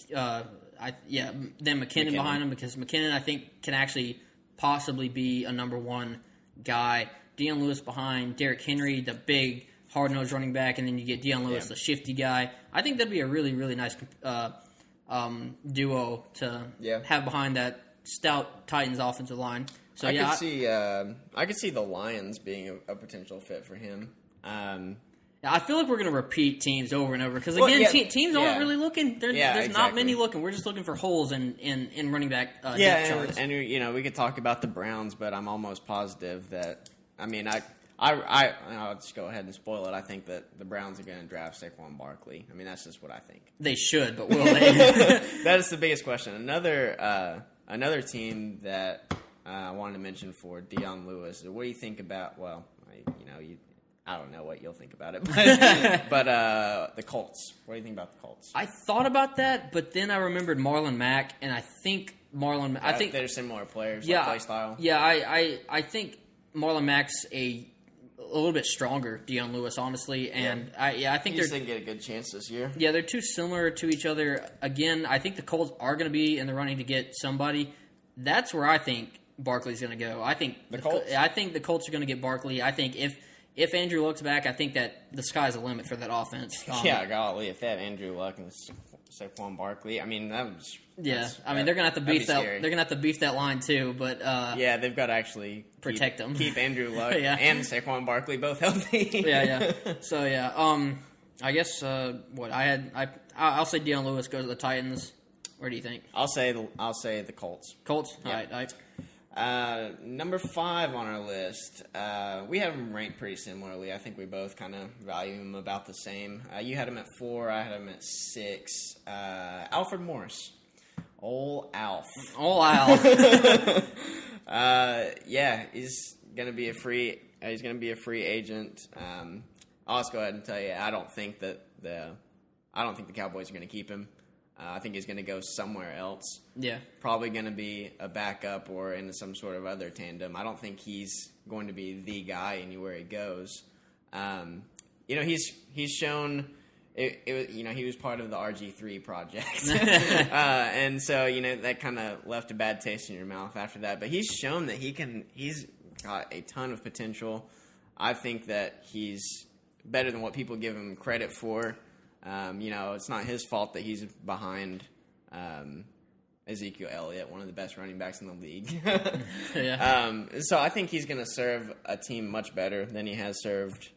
McKinnon behind him, because McKinnon, I think, can actually possibly be a number 1 guy. Dion Lewis behind Derrick Henry, the big hard-nosed running back, and then you get Dion Lewis, the shifty guy. I think that'd be a really, really nice duo to have behind that stout Titans offensive line. So I could see the Lions being a potential fit for him. I feel like we're going to repeat teams over and over because teams aren't really looking. There's not many looking. We're just looking for holes in running back. Depth charts. And we could talk about the Browns, but I'm almost positive that I'll just go ahead and spoil it. I think that the Browns are going to draft Saquon Barkley. I mean, that's just what I think. They should, but will they? That is the biggest question. Another team that I wanted to mention for Dion Lewis. What do you think about? Well, I don't know what you'll think about it, but the Colts. What do you think about the Colts? I thought about that, but then I remembered Marlon Mack, and I think I think they're similar players, play style. Yeah, I think Marlon Mack's a little bit stronger Dion Lewis, honestly, and I think they get a good chance this year. Yeah, they're too similar to each other. Again, I think the Colts are going to be in the running to get somebody. That's where I think Barkley's going to go. I think the Colts are going to get Barkley. I think if Andrew Luck's back, I think that the sky's the limit for that offense. Yeah, golly, if that Andrew Luck and Saquon Barkley. I mean, they're gonna have to beef that. They're gonna have to beef that line too. But they've got to actually protect them. Keep Andrew Luck and Saquon Barkley both healthy. So I guess I'll say Dion Lewis goes to the Titans. Where do you think? I'll say the Colts. Colts. Yep. All right. Number 5 on our list, we have him ranked pretty similarly. I think we both kind of value him about the same. You had him at 4, I had him at 6. Alfred Morris. Old Alf. He's gonna be a free agent. I'll just go ahead and tell you, I don't think the Cowboys are gonna keep him. I think he's going to go somewhere else. Yeah. Probably going to be a backup or in some sort of other tandem. I don't think he's going to be the guy anywhere he goes. He's shown he was part of the RG3 project. And so, that kind of left a bad taste in your mouth after that. But he's shown that he's got a ton of potential. I think that he's better than what people give him credit for. It's not his fault that he's behind Ezekiel Elliott, one of the best running backs in the league. So I think he's going to serve a team much better than he has served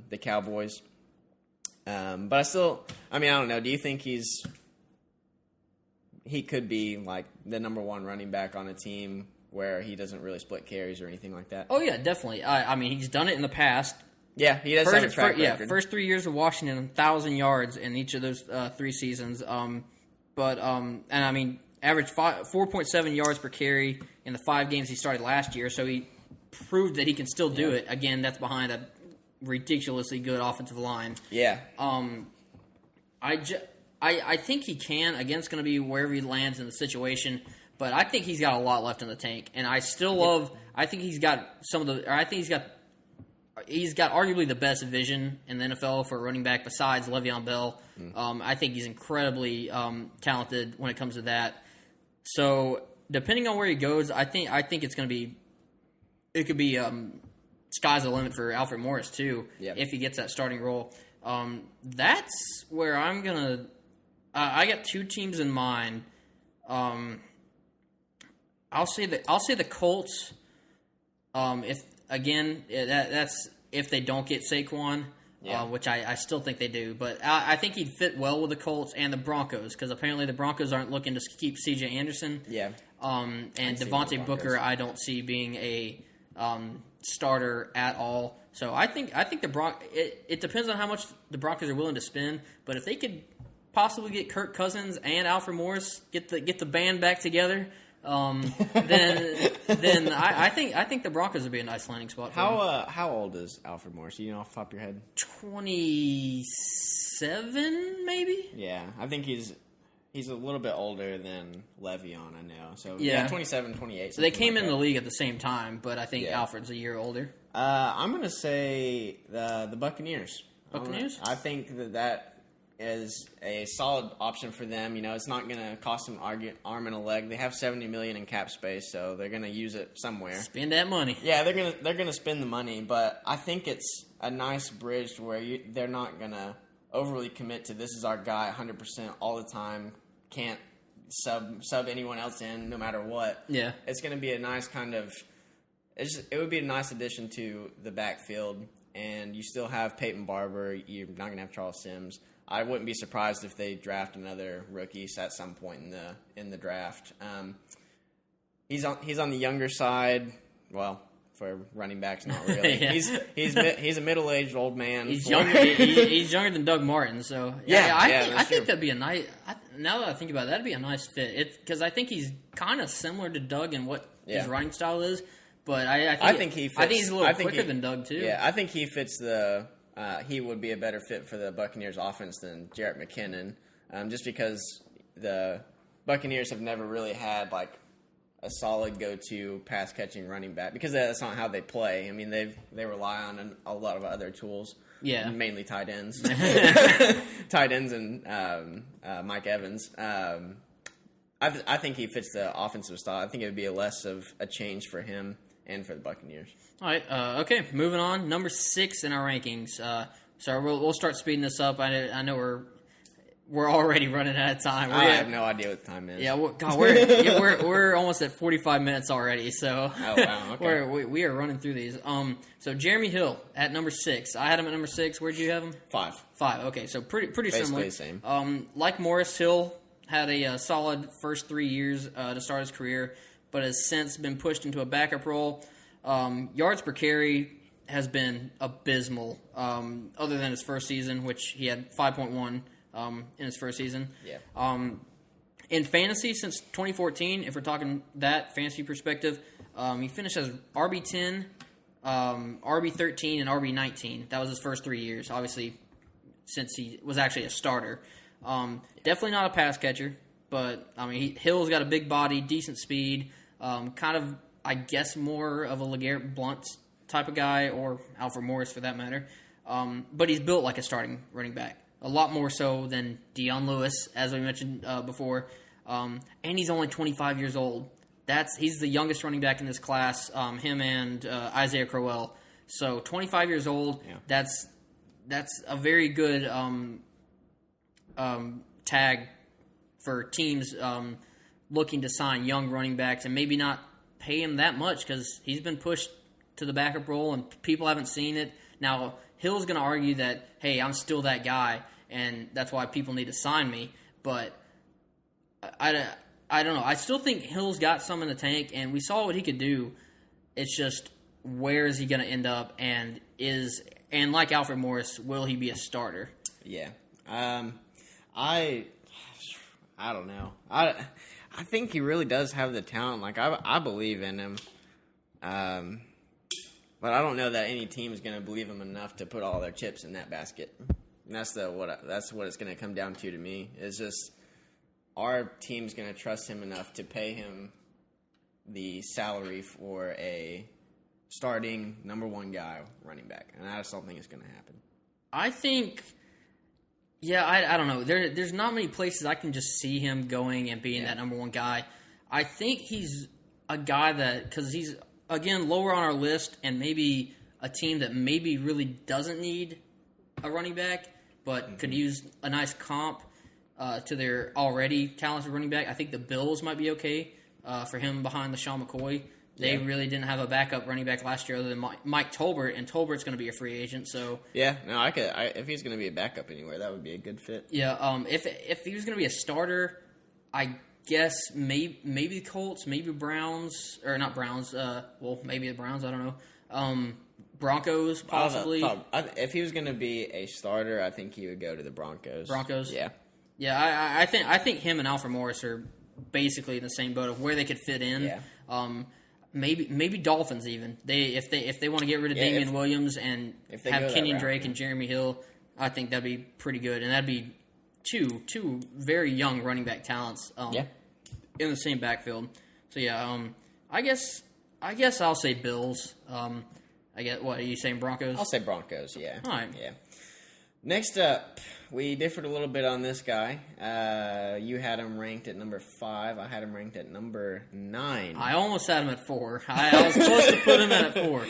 the Cowboys. But I don't know. Do you think he could be like the number 1 running back on a team where he doesn't really split carries or anything like that? Oh, yeah, definitely. He's done it in the past. Yeah, he does have a track record. First 3 years of Washington, 1,000 yards in each of those 3 seasons. Averaged 4.7 yards per carry in the 5 games he started last year. So he proved that he can still do it. Again, that's behind a ridiculously good offensive line. Yeah. I think he can. Again, it's going to be wherever he lands in the situation. But I think he's got a lot left in the tank, and I still love. I think he's got He's got arguably the best vision in the NFL for a running back besides Leveon Bell. I think he's incredibly talented when it comes to that. So depending on where he goes, I think it's going to be. It could be sky's the limit for Alfred Morris too if he gets that starting role. That's where I'm gonna. I got 2 teams in mind. I'll say the Colts. That's if they don't get Saquon, which I still think they do. But I think he'd fit well with the Colts and the Broncos because apparently the Broncos aren't looking to keep C.J. Anderson. Yeah. And Devontae Booker I don't see being a starter at all. So I think it depends on how much the Broncos are willing to spend. But if they could possibly get Kirk Cousins and Alfred Morris, get the band back together. Then I think the Broncos would be a nice landing spot for him. How old is Alfred Morris? Do you know off the top of your head? 27, maybe? Yeah, I think he's a little bit older than Le'Veon, I know. So 27, 28. So they came in the league at the same time, but I think Alfred's a year older. I'm going to say the Buccaneers. Buccaneers? I think that is a solid option for them. It's not going to cost them arm and a leg. They have $70 million in cap space, so they're going to use it somewhere. Spend that money. Yeah, they're gonna spend the money, but I think it's a nice bridge to where they're not going to overly commit to this is our guy 100% all the time. Can't sub anyone else in no matter what. Yeah, it's going to be a nice kind of. It would be a nice addition to the backfield, and you still have Peyton Barber. You're not going to have Charles Sims. I wouldn't be surprised if they draft another rookie at some point in the draft. He's on the younger side. Well, for running backs, not really. He's a middle-aged old man. He's younger. He's younger than Doug Martin. So I think that'd be a nice. Now that I think about it, that'd be a nice fit. Because I think he's kind of similar to Doug in what his running style is. But I think he fits. I think he's a little quicker than Doug too. Yeah, I think he fits he would be a better fit for the Buccaneers offense than Jarrett McKinnon, just because the Buccaneers have never really had like a solid go-to pass-catching running back because that's not how they play. I mean, they rely on a lot of other tools, mainly tight ends, and Mike Evans. I think he fits the offensive style. I think it would be less of a change for him and for the Buccaneers. All right. Okay. Moving on. Number 6 in our rankings. So we'll start speeding this up. I know we're already running out of time. I have no idea what the time is. Yeah, we're almost at 45 minutes already. So oh wow, okay. we are running through these. So Jeremy Hill at number 6. I had him at number 6. Where'd you have him? 5. 5. Okay, so pretty similar. Basically the same. Like Morris, Hill had a solid first 3 years to start his career, but has since been pushed into a backup role. Yards per carry has been abysmal, other than his first season, which he had 5.1 in his first season. Yeah. In fantasy, since 2014, if we're talking that fantasy perspective, he finished as RB10, RB13, and RB19. That was his first 3 years, obviously, since he was actually a starter. Definitely not a pass catcher, but I mean, Hill's got a big body, decent speed, kind of, I guess, more of a LeGarrette Blount type of guy, or Alfred Morris for that matter. But he's built like a starting running back, a lot more so than Dion Lewis, as we mentioned before. And he's only 25 years old. He's the youngest running back in this class, him and Isaiah Crowell. So 25 years old, yeah. That's a very good tag for teams looking to sign young running backs and maybe not pay him that much because he's been pushed to the backup role and people haven't seen it. Now, Hill's going to argue that, hey, I'm still that guy, and that's why people need to sign me. But I don't know. I still think Hill's got some in the tank, and we saw what he could do. It's just, where is he going to end up, and like Alfred Morris, will he be a starter? Yeah. I don't know. I think he really does have the talent. Like, I believe in him. But I don't know that any team is going to believe him enough to put all their chips in that basket. And that's what it's going to come down to me. Is just, our team's going to trust him enough to pay him the salary for a starting number 1 guy running back, and I just don't think it's going to happen. I think, yeah, I don't know. There's not many places I can just see him going and being that number 1 guy. I think he's a guy that, because he's, again, lower on our list, and maybe a team that maybe really doesn't need a running back, but could use a nice comp to their already talented running back. I think the Bills might be okay for him behind LaShawn McCoy. They really didn't have a backup running back last year other than Mike Tolbert, and Tolbert's going to be a free agent. So yeah, no, if he's going to be a backup anywhere, that would be a good fit. Yeah, if he was going to be a starter, I guess maybe the Colts, maybe Browns, or not Browns. Well, maybe the Browns. I don't know. Broncos possibly. If he was going to be a starter, I think he would go to the Broncos. Broncos. Yeah. Yeah, I think him and Alfred Morris are basically in the same boat of where they could fit in. Yeah. Maybe Dolphins even. If they want to get rid of Damian Williams and have Kenyon Drake and Jeremy Hill, I think that'd be pretty good, and that'd be two very young running back talents. In the same backfield. So yeah, I guess I'll say Bills. I guess, what are you saying, Broncos? I'll say Broncos. Yeah. All right. Yeah. Next up, we differed a little bit on this guy. You had him ranked at number 5. I had him ranked at number 9. I almost had him at 4. I was close to put him at 4.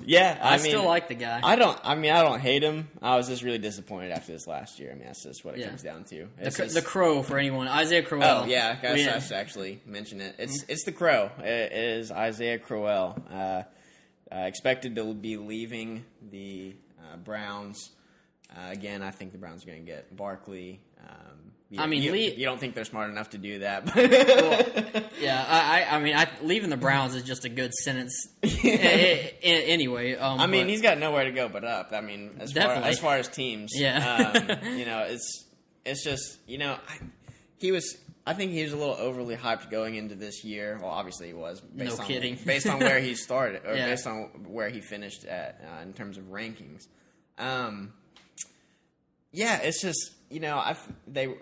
Yeah, I mean, still like the guy. I don't hate him. I was just really disappointed after this last year. I mean, that's just what it comes down to. The Crow for anyone, Isaiah Crowell. Oh yeah, I should actually mention it. It's the Crow. It is Isaiah Crowell. Expected to be leaving the Browns. Again, I think the Browns are going to get Barkley. You don't think they're smart enough to do that. Leaving the Browns is just a good sentence. Anyway, he's got nowhere to go but up. I mean, as far as teams, it's just I think he was a little overly hyped going into this year. Well, obviously he was. Based on where he started, or based on where he finished at in terms of rankings. It's just, the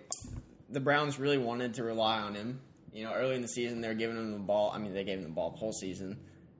Browns really wanted to rely on him. Early in the season, they were giving him the ball. I mean, they gave him the ball the whole season.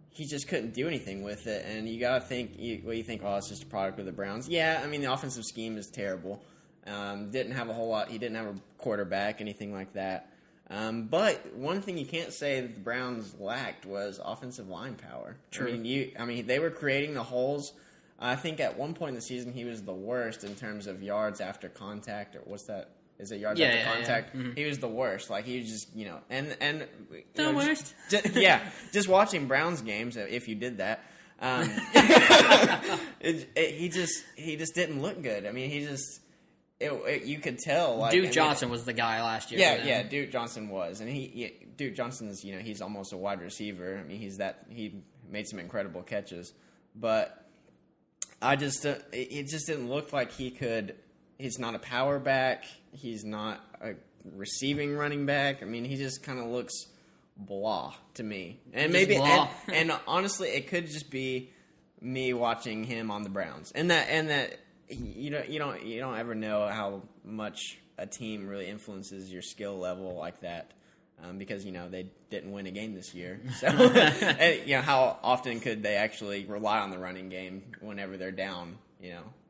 He just couldn't do anything with it. And you got to think, it's just a product of the Browns. Yeah, I mean, the offensive scheme is terrible. Didn't have a whole lot. He didn't have a quarterback, anything like that. But one thing you can't say that the Browns lacked was offensive line power. True. They were creating the holes. I think at one point in the season he was the worst in terms of yards after contact, or what's that? is it yards Yeah, after yeah, contact? yeah. Mm-hmm. He was the worst. Like he was just and The worst. Just watching Browns games. If you did that, he just didn't look good. I mean, you could tell. Like, Duke Johnson was the guy last year. Yeah, Duke Johnson was, and Duke Johnson's he's almost a wide receiver. I mean, he made some incredible catches, but it just didn't look like he could. He's not a power back. He's not a receiving running back. I mean, he just kind of looks blah to me. And maybe and honestly, it could just be me watching him on the Browns, and that you don't ever know how much a team really influences your skill level like that. Because they didn't win a game this year, so how often could they actually rely on the running game whenever they're down?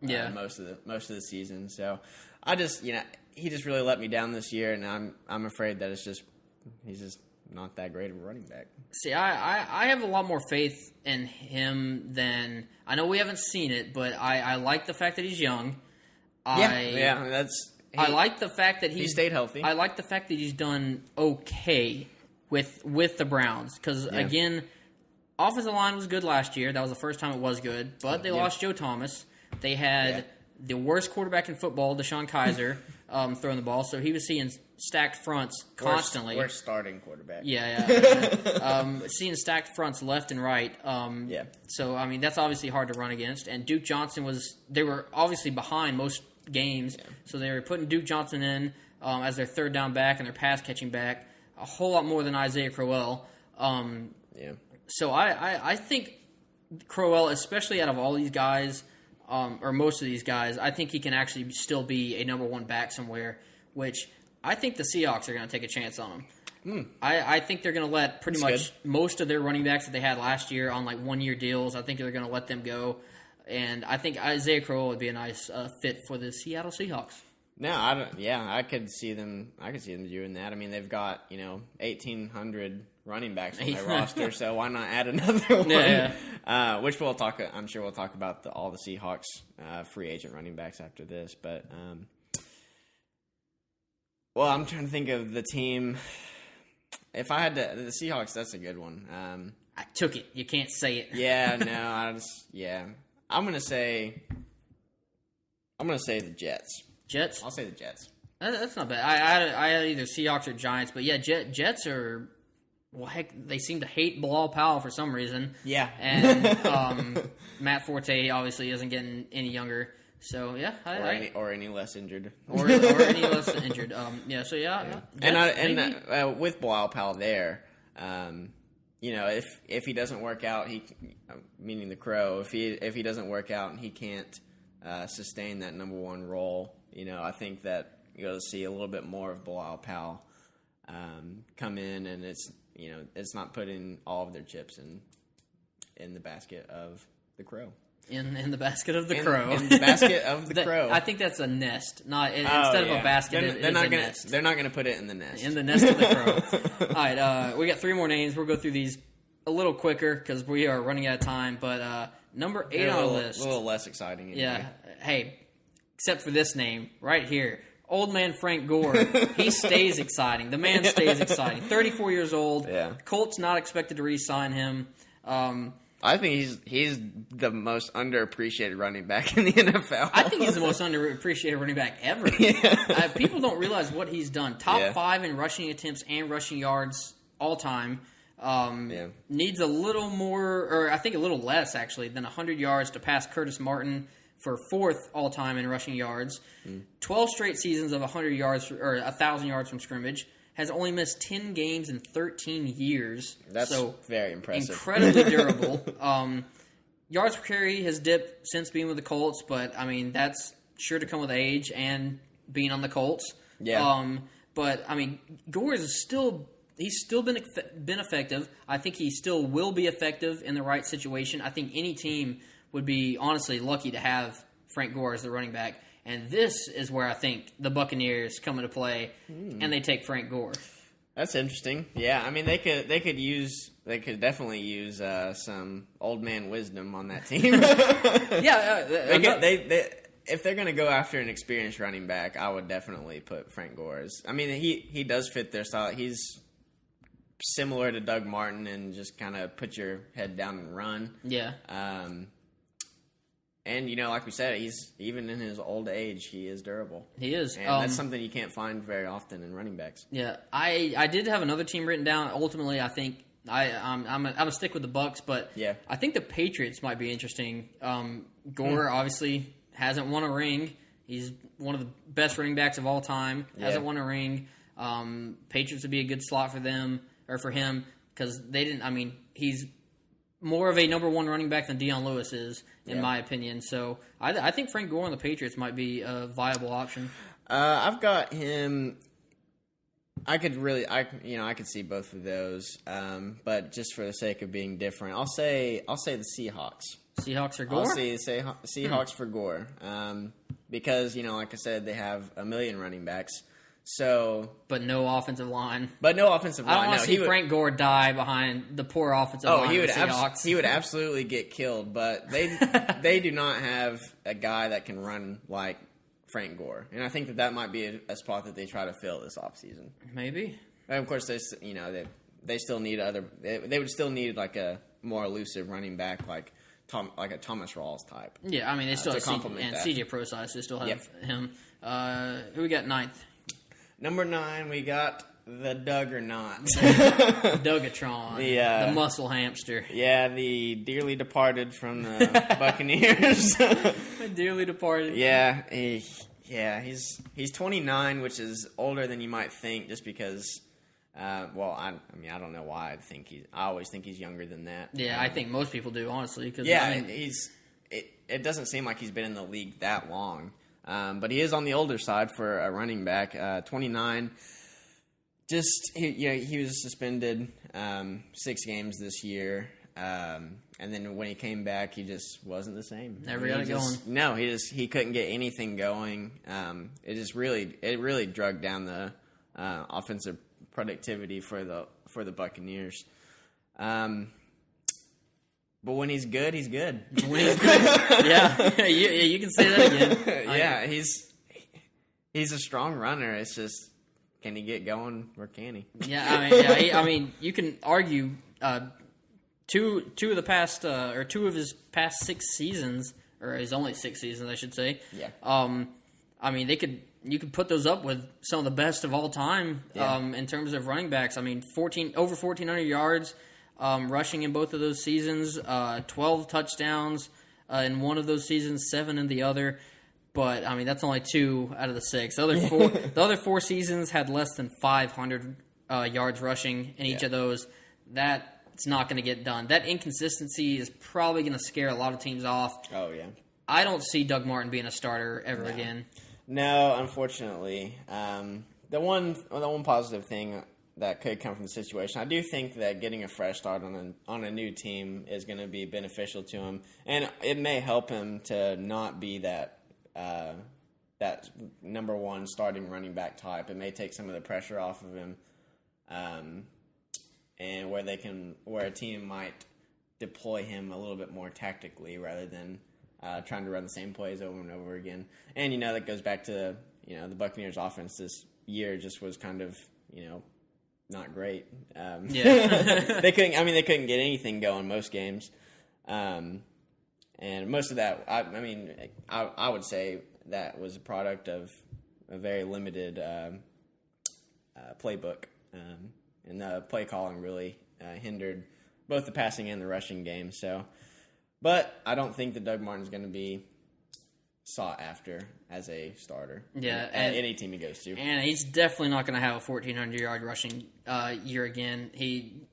Most of the season. So I just he just really let me down this year, and I'm afraid that he's just not that great of a running back. See, I have a lot more faith in him than I know we haven't seen it, but I like the fact that he's young. I like the fact that he stayed healthy. I like the fact that he's done okay with the Browns because again, offensive line was good last year. That was the first time it was good, but they lost Joe Thomas. They had the worst quarterback in football, Deshaun Kaiser, throwing the ball, so he was seeing stacked fronts constantly. Worst starting quarterback. Seeing stacked fronts left and right. So I mean that's obviously hard to run against. And Duke Johnson they were obviously behind most games, so they were putting Duke Johnson in as their third down back and their pass catching back a whole lot more than Isaiah Crowell. So I think Crowell, especially out of all these guys, or most of these guys, I think he can actually still be a number one back somewhere, which I think the Seahawks are going to take a chance on him. I think they're going to let pretty much most of their running backs that they had last year on like 1-year deals. I think they're going to let them go. And I think Isaiah Crowell would be a nice fit for the Seattle Seahawks. No, I don't. Yeah, I could see them doing that. I mean, they've got 1,800 running backs on their roster, so why not add another one? Which we'll talk. I'm sure we'll talk about all the Seahawks free agent running backs after this. But I'm trying to think of the team. If I had to, the Seahawks, that's a good one. I took it. You can't say it. I'm gonna say the Jets. Jets? I'll say the Jets. That's not bad. I had either Seahawks or Giants, but yeah, Jets are. Well, heck, they seem to hate Bilal Powell for some reason. Yeah, and Matt Forte obviously isn't getting any younger. So yeah, or any less injured, or any less injured. And with Bilal Powell there. If he doesn't work out, meaning the Crow, if he doesn't work out and he can't sustain that number one role, I think that you're going to see a little bit more of Bilal Powell come in, and it's not putting all of their chips in the basket of the Crow. In the basket of the Crow. In the basket of the Crow. I think that's a nest, instead of a basket. They're not going to put it in the nest. In the nest of the Crow. All right, we got 3 more names. We'll go through these a little quicker because we are running out of time. But number 8 on our list, a little less exciting. Anyway. Yeah. Hey, except for this name right here. Old man Frank Gore, he stays exciting. The man stays exciting. 34 years old. Yeah. Colts not expected to re-sign him. I think he's the most underappreciated running back in the NFL. I think he's the most underappreciated running back ever. People don't realize what he's done. Top 5 in rushing attempts and rushing yards all time. Needs a little more, or I think a little less actually, than 100 yards to pass Curtis Martin for 4th all time in rushing yards. 12 straight seasons of 100 yards or 1,000 yards from scrimmage. Has only missed 10 games in 13 years. That's very impressive. Incredibly durable. Yards per carry has dipped since being with the Colts, but, I mean, that's sure to come with age and being on the Colts. Yeah. But, I mean, Gore is still been effective. I think he still will be effective in the right situation. I think any team would be, honestly, lucky to have Frank Gore as the running back. And this is where I think the Buccaneers come into play, and they take Frank Gore. That's interesting. Yeah, I mean they could definitely use some old man wisdom on that team. if they're going to go after an experienced running back, I would definitely put Frank Gore. I mean, he does fit their style. He's similar to Doug Martin and just kind of put your head down and run. Yeah. And, like we said, he's even in his old age, he is durable. He is. And that's something you can't find very often in running backs. Yeah. I did have another team written down. Ultimately, I think I'm a stick with the Bucks, but yeah. I think the Patriots might be interesting. Gore obviously hasn't won a ring. He's one of the best running backs of all time. Hasn't won a ring. Patriots would be a good slot for them or for him because they didn't. I mean, he's more of a number one running back than Dion Lewis is, in my opinion. So I think Frank Gore on the Patriots might be a viable option. I've got him. I could see both of those, but just for the sake of being different, I'll say the Seahawks. Seahawks for Gore? I'll say Seahawks for Gore, because like I said, they have a million running backs. So, but no offensive line. I don't want to see Frank Gore die behind the poor offensive line. He would of the Seahawks. He would absolutely get killed. But they do not have a guy that can run like Frank Gore, and I think that might be a spot that they try to fill this offseason. Maybe. And of course, they still need They would still need like a more elusive running back like a Thomas Rawls type. Yeah, I mean they still have CJ Prosise. They still have him. Who we got ninth? Number 9, we got the Doug or Not. Dougatron. The muscle hamster. Yeah, the dearly departed from the Buccaneers. Dearly departed. Yeah, he's 29, which is older than you might think, just because. I don't know why I always think he's younger than that. Yeah, I think most people do, honestly. Cause, it doesn't seem like he's been in the league that long. But he is on the older side for a running back, 29. He was suspended 6 games this year, and then when he came back, he just wasn't the same. Never got it going. No, he couldn't get anything going. It really drug down the offensive productivity for the Buccaneers. But when he's good, he's good. When he's good, you can say that again. Yeah, he's a strong runner. It's just, can he get going or can he? Yeah, I mean, you can argue two of his past 6 seasons, or his only 6 seasons, I should say. Yeah. I mean, you could put those up with some of the best of all time in terms of running backs. I mean, over 1,400 yards. Rushing in both of those seasons, 12 touchdowns in one of those seasons, 7 in the other. But I mean, that's only 2 out of the 6. The other 4 seasons had less than 500 yards rushing in each of those. That's not going to get done. That inconsistency is probably going to scare a lot of teams off. Oh yeah. I don't see Doug Martin being a starter ever again. No, unfortunately. The one positive thing that could come from the situation, I do think that getting a fresh start on a new team is going to be beneficial to him, and it may help him to not be that number one starting running back type. It may take some of the pressure off of him, and where a team might deploy him a little bit more tactically rather than trying to run the same plays over and over again. And that goes back to the Buccaneers' offense this year just was kind of not great. They couldn't get anything going most games, and most of that. I would say that was a product of a very limited playbook, and the play calling really hindered both the passing and the rushing game. So, but I don't think that Doug Martin's going to be sought after as a starter. Yeah, at any team he goes to. And he's definitely not going to have a 1,400-yard rushing year again.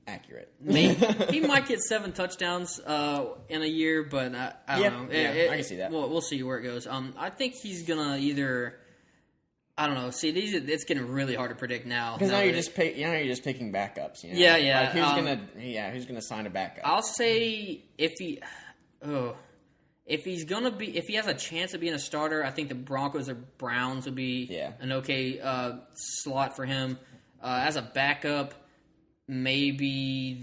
Accurate. He might get 7 touchdowns in a year, but I don't know. I can see that. We'll see where it goes. I think he's going to either... I don't know. See, it's getting really hard to predict now. Because now you're just picking backups. Yeah. Like who's gonna sign a backup? I'll say if he has a chance of being a starter, I think the Broncos or Browns would be an okay slot for him. As a backup, maybe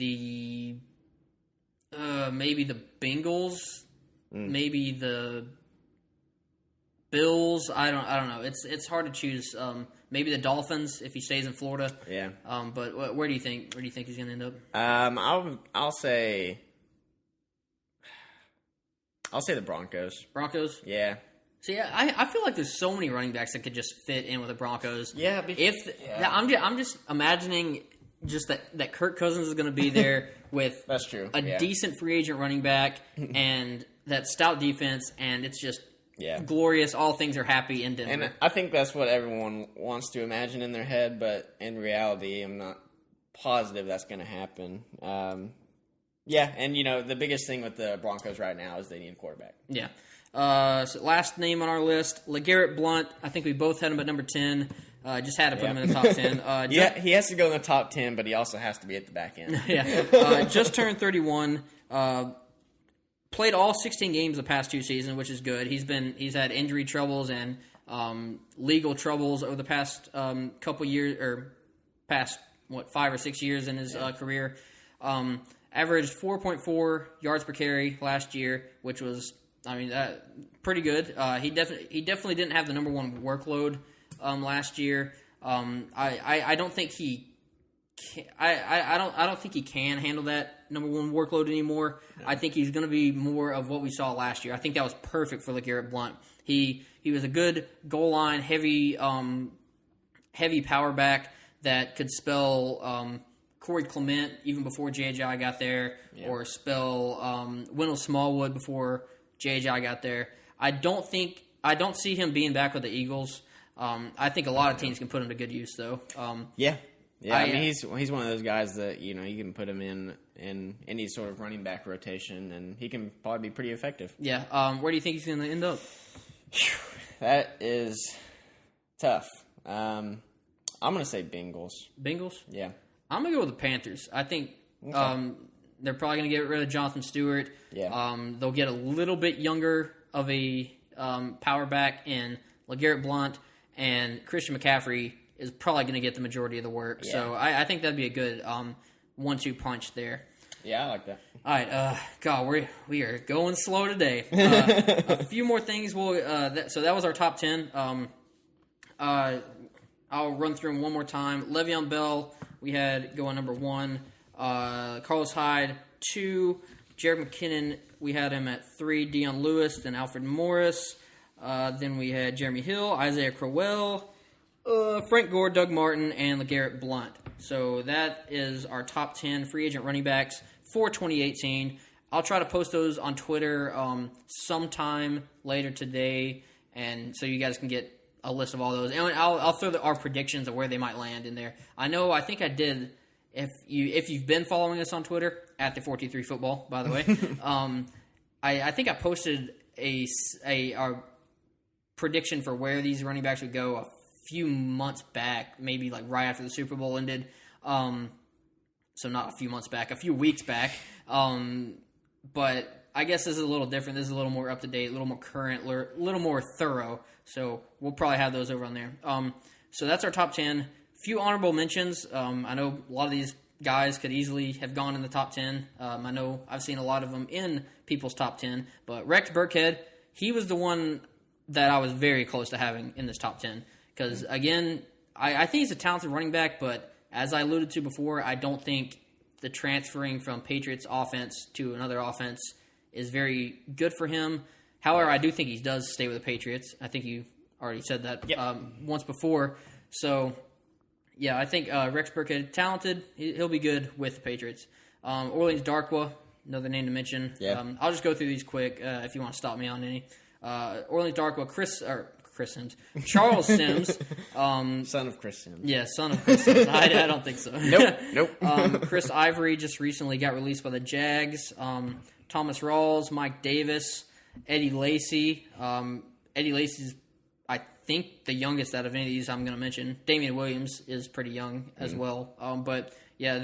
the Bengals, maybe the Bills. I don't know. It's hard to choose. Maybe the Dolphins if he stays in Florida. Yeah. But where do you think? Where do you think he's going to end up? I'll say the Broncos. Broncos. Yeah. See, I feel like there's so many running backs that could just fit in with the Broncos. Yeah. I'm just imagining just that Kirk Cousins is going to be there with that's true. A decent free agent running back and that stout defense, and it's just glorious. All things are happy in Denver. And I think that's what everyone wants to imagine in their head, but in reality, I'm not positive that's going to happen. Yeah, and the biggest thing with the Broncos right now is they need a quarterback. Yeah. So last name on our list, LeGarrette Blount. I think we both had him at number 10. Just had to put him in the top 10. He has to go in the top 10, but he also has to be at the back end. Just turned 31. Played all 16 games the past 2 seasons, which is good. He's had injury troubles and legal troubles over the past couple years, or past 5 or 6 years in his career. Averaged 4.4 yards per carry last year, which was pretty good. He definitely didn't have the number one workload last year. I don't think he can, I don't think he can handle that number one workload anymore. No. I think he's going to be more of what we saw last year. I think that was perfect for LeGarrette Blount. He was a good goal line heavy power back that could spell Corey Clement even before J.J. got there, or spell Wendell Smallwood before J.J. got there. I don't see him being back with the Eagles. I think a lot of teams can put him to good use, though. Yeah. I mean, he's one of those guys that you can put him in any sort of running back rotation, and he can probably be pretty effective. Yeah. Where do you think he's going to end up? That is tough. I'm going to say Bengals. Bengals? Yeah. I'm going to go with the Panthers. I think they're probably going to get rid of Jonathan Stewart. Yeah. They'll get a little bit younger of a power back in LeGarrette Blount, and Christian McCaffrey is probably going to get the majority of the work. Yeah. So I think that'd be a good 1-2 punch there. Yeah, I like that. All right, God, we are going slow today. A few more things. So that was our top 10. I'll run through them one more time. Leveon Bell, we had going number 1. Carlos Hyde, 2. Jared McKinnon, we had him at 3. Dion Lewis, then Alfred Morris. Then we had Jeremy Hill, Isaiah Crowell, Frank Gore, Doug Martin, and LeGarrette Blount. So that is our top 10 free agent running backs for 2018. I'll try to post those on Twitter sometime later today, and so you guys can get a list of all those. And I'll throw our predictions of where they might land in there. I think I did. If you've been following us on Twitter at the 423 Football, by the way, I think I posted our prediction for where these running backs would go a few months back, maybe like right after the Super Bowl ended. So not a few months back, a few weeks back. But I guess this is a little different. This is a little more up to date, a little more current, a little more thorough. So we'll probably have those over on there. So that's our top 10. Few honorable mentions. I know a lot of these guys could easily have gone in the top 10. I know I've seen a lot of them in people's top 10. But Rex Burkhead, he was the one that I was very close to having in this top 10. Because, again, I think he's a talented running back, but as I alluded to before, I don't think the transferring from Patriots offense to another offense is very good for him. However, I do think he does stay with the Patriots. I think you already said that once before. So, yeah, I think Rex Burkhead, talented. He'll be good with the Patriots. Orleans Darkwa, another name to mention. Yeah. I'll just go through these quick if you want to stop me on any. Orleans Darkwa, Chris Sims. Charles Sims. Son of Chris Sims. Yeah, son of Chris Sims. I don't think so. Nope. Chris Ivory just recently got released by the Jags. Thomas Rawls, Mike Davis, Eddie Lacy. Eddie Lacy's, I think, the youngest out of any of these I'm going to mention. Damian Williams is pretty young as well. But, yeah,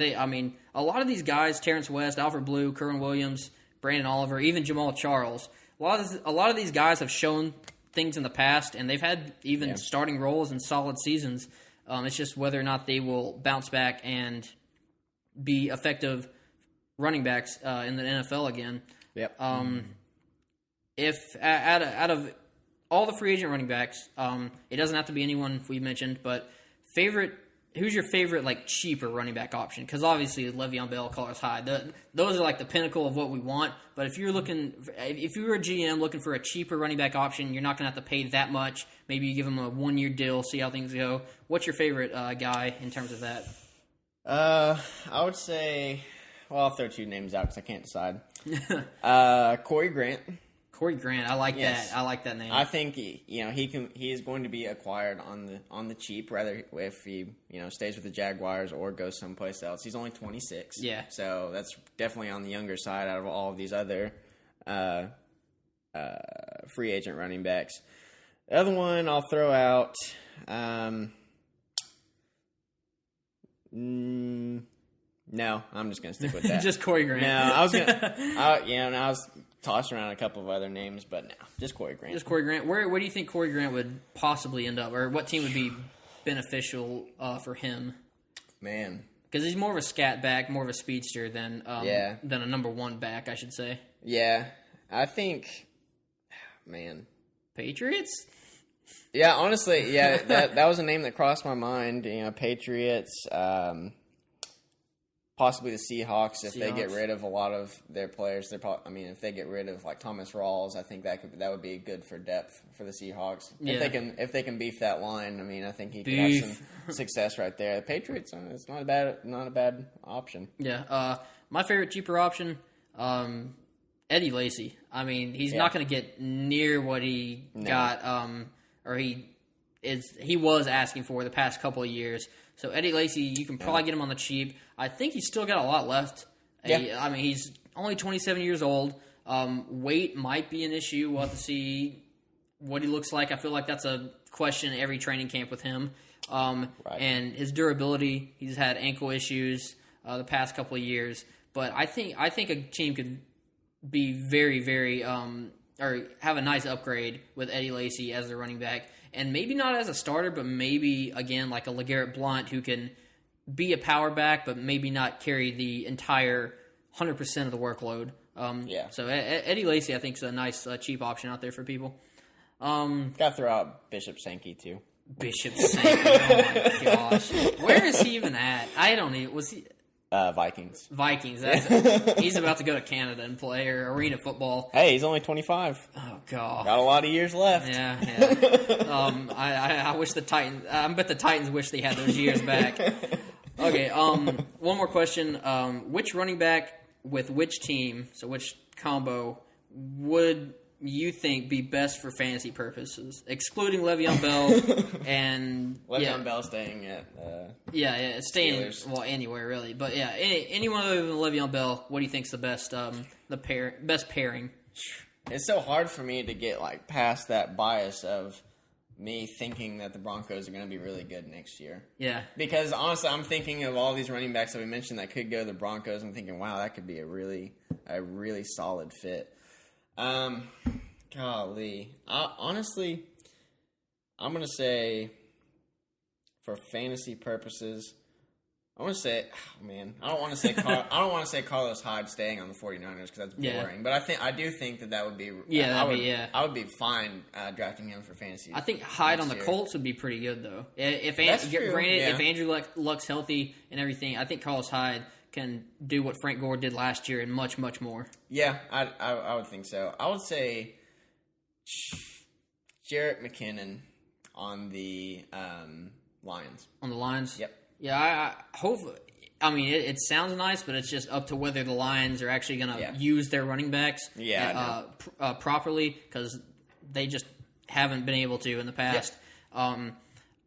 a lot of these guys, Terrence West, Alfred Blue, Kerwin Williams, Brandon Oliver, even Jamal Charles, a lot of these guys have shown things in the past, and they've had even starting roles in solid seasons. It's just whether or not they will bounce back and be effective running backs in the NFL again. Yep. If out of all the free agent running backs. It doesn't have to be anyone we mentioned, but who's your favorite, like, cheaper running back option? Because obviously Leveon Bell, Carlos Hyde, those are like the pinnacle of what we want. But if you were a GM looking for a cheaper running back option, you're not going to have to pay that much. Maybe you give them a 1-year deal, see how things go. What's your favorite guy in terms of that? I would say, well, I'll throw 2 names out because I can't decide. Corey Grant. Corey Grant, I like Yes. that. I like that name. I think he is going to be acquired on the cheap, rather if he stays with the Jaguars or goes someplace else. He's only 26. Yeah. So that's definitely on the younger side out of all of these other free agent running backs. The other one I'll throw out. No, I'm just gonna stick with that. Just Corey Grant. No, I was gonna. I was tossing around a couple of other names, but no, just Corey Grant. Just Corey Grant. Where do you think Corey Grant would possibly end up, or what team would be beneficial for him? Man, because he's more of a scat back, more of a speedster than a number 1 back, I should say. Yeah, I think, man, Patriots. Yeah, honestly, yeah, that was a name that crossed my mind. Patriots. Possibly the Seahawks if they get rid of a lot of their players. If they get rid of like Thomas Rawls, I think that would be good for depth for the Seahawks. Yeah. If they can beef that line, I think he could have some success right there. The Patriots, it's not a bad option. Yeah, my favorite cheaper option, Eddie Lacy. He's not going to get near what he got, or he was asking for the past couple of years. So Eddie Lacy, you can probably get him on the cheap. I think he's still got a lot left. Yeah. He's only 27 years old. Weight might be an issue. We'll have to see what he looks like. I feel like that's a question every training camp with him. Right. And his durability, he's had ankle issues the past couple of years. But I think a team could be very, very or have a nice upgrade with Eddie Lacy as the running back. And maybe not as a starter, but maybe, again, like a LeGarrette Blount who can be a power back, but maybe not carry the entire 100% of the workload. So Eddie Lacy, I think, is a nice, cheap option out there for people. Got to throw out Bishop Sankey, too. Bishop Sankey, oh my gosh. Where is he even at? I don't even... Was he... Vikings. He's about to go to Canada and play or arena football. Hey, he's only 25. Oh God, got a lot of years left. Yeah. I wish the Titans. I bet the Titans wish they had those years back. Okay. One more question. Which running back with which team? So which combo would you think be best for fantasy purposes, excluding Le'Veon Bell and Le'Veon Bell staying at staying Steelers. Anywhere really, but anyone other than Le'Veon Bell, what do you think's the best best pairing? It's so hard for me to get past that bias of me thinking that the Broncos are going to be really good next year. Yeah, because honestly, I'm thinking of all these running backs that we mentioned that could go to the Broncos. I'm thinking, wow, that could be a really solid fit. Golly. Honestly, I'm going to say, for fantasy purposes, I want to say, I don't want to say Carlos Hyde staying on the 49ers because that's boring. But I do think that would be I would be fine drafting him for fantasy. I think Hyde on the Colts would be pretty good though. If Andrew Luck's healthy and everything, I think Carlos Hyde can do what Frank Gore did last year and much, much more. Yeah, I would think so. I would say Jerick McKinnon on the Lions. On the Lions? Yep. Yeah, I hope. It sounds nice, but it's just up to whether the Lions are actually going to use their running backs properly because they just haven't been able to in the past. Yeah.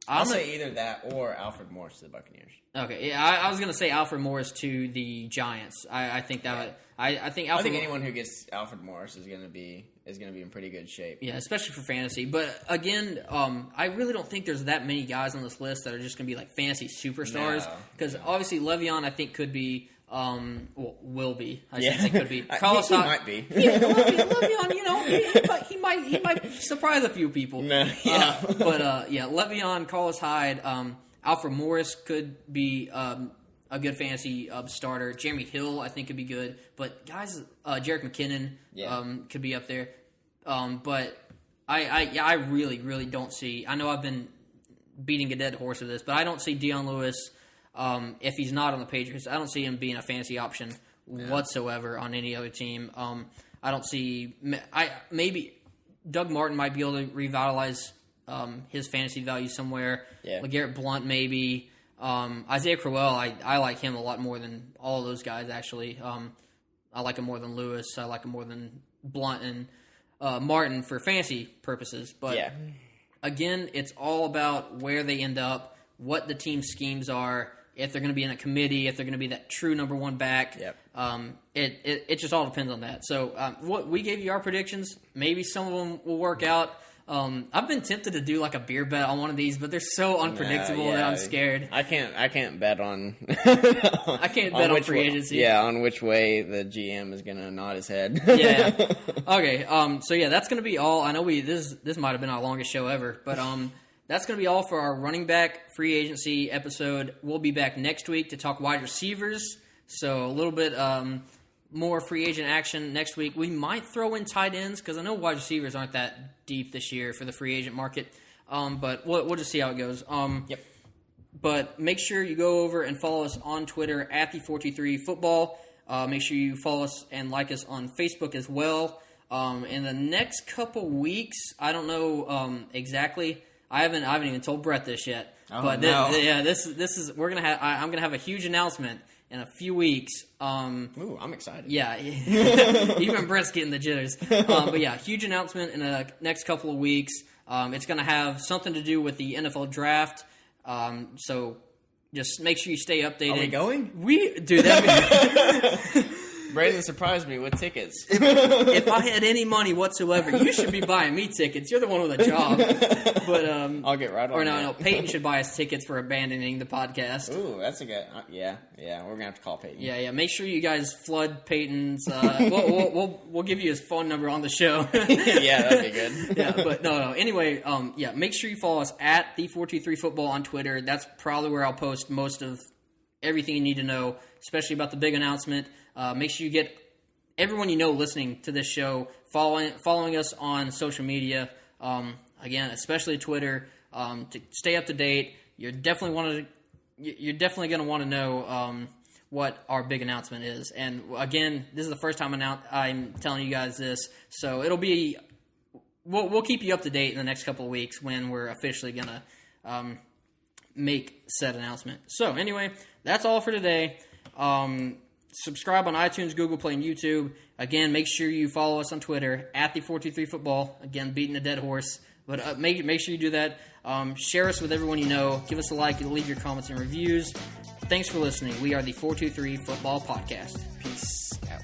I'll say either that or Alfred Morris to the Buccaneers. Okay, yeah, I was going to say Alfred Morris to the Giants. I think that would. I think anyone who gets Alfred Morris is going to be in pretty good shape. Yeah, especially for fantasy. But again, I really don't think there's that many guys on this list that are just going to be fantasy superstars. Because obviously Le'Veon, I think, could be. Will be. I should say could be. Carlos Hyde might be. Yeah, Le'Veon. He might surprise a few people. No, yeah. Le'Veon, Carlos Hyde, Alfred Morris could be a good fantasy starter. Jeremy Hill, I think, could be good. But guys, Jerick McKinnon could be up there. But I really, really don't see. I know I've been beating a dead horse with this, but I don't see Dion Lewis, if he's not on the Patriots, I don't see him being a fantasy option whatsoever on any other team. I don't see. Maybe Doug Martin might be able to revitalize his fantasy value somewhere. Yeah. LeGarrette Blount maybe. Isaiah Crowell, I like him a lot more than all of those guys, actually. I like him more than Lewis. I like him more than Blount and Martin for fantasy purposes. But again, it's all about where they end up, what the team schemes are, if they're going to be in a committee, if they're going to be that true number one back. It just all depends on that. So what we gave you our predictions. Maybe some of them will work out. I've been tempted to do like a beer bet on one of these, but they're so unpredictable that I'm scared. I can't bet on. I can't bet on free agency. Yeah, on which way the GM is gonna nod his head. Okay. So yeah, that's gonna be all. I know this might have been our longest show ever, but that's gonna be all for our running back free agency episode. We'll be back next week to talk wide receivers. So a little bit more free agent action next week. We might throw in tight ends because I know wide receivers aren't that deep this year for the free agent market. But we'll just see how it goes. But make sure you go over and follow us on Twitter at the423football. Make sure you follow us and like us on Facebook as well. In the next couple weeks, I don't know exactly. I haven't even told Brett this yet. This is we're gonna have. I'm gonna have a huge announcement in a few weeks. Ooh, I'm excited. Yeah, even Brett's getting the jitters. But yeah, huge announcement in the next couple of weeks. It's going to have something to do with the NFL draft. So just make sure you stay updated. Are we going? We do that. Brandon surprised me with tickets. If I had any money whatsoever, you should be buying me tickets. You're the one with a job. But I'll get right on. Or no, Peyton should buy us tickets for abandoning the podcast. Ooh, that's a good. Yeah. We're gonna have to call Peyton. Yeah. Make sure you guys flood Peyton's. We'll give you his phone number on the show. Yeah, that'd be good. Yeah, but no. Anyway, make sure you follow us at the423football on Twitter. That's probably where I'll post most of everything you need to know, especially about the big announcement. Make sure you get everyone you know listening to this show following us on social media. Again, especially Twitter, to stay up to date. You're definitely going to want to know what our big announcement is. And again, this is the first time I'm telling you guys this, so it'll be we'll keep you up to date in the next couple of weeks when we're officially going to make said announcement. So anyway, that's all for today. Subscribe on iTunes, Google Play, and YouTube. Again, make sure you follow us on Twitter at the423football. Again, beating a dead horse. But make sure you do that. Share us with everyone you know. Give us a like and leave your comments and reviews. Thanks for listening. We are the 423 Football Podcast. Peace out.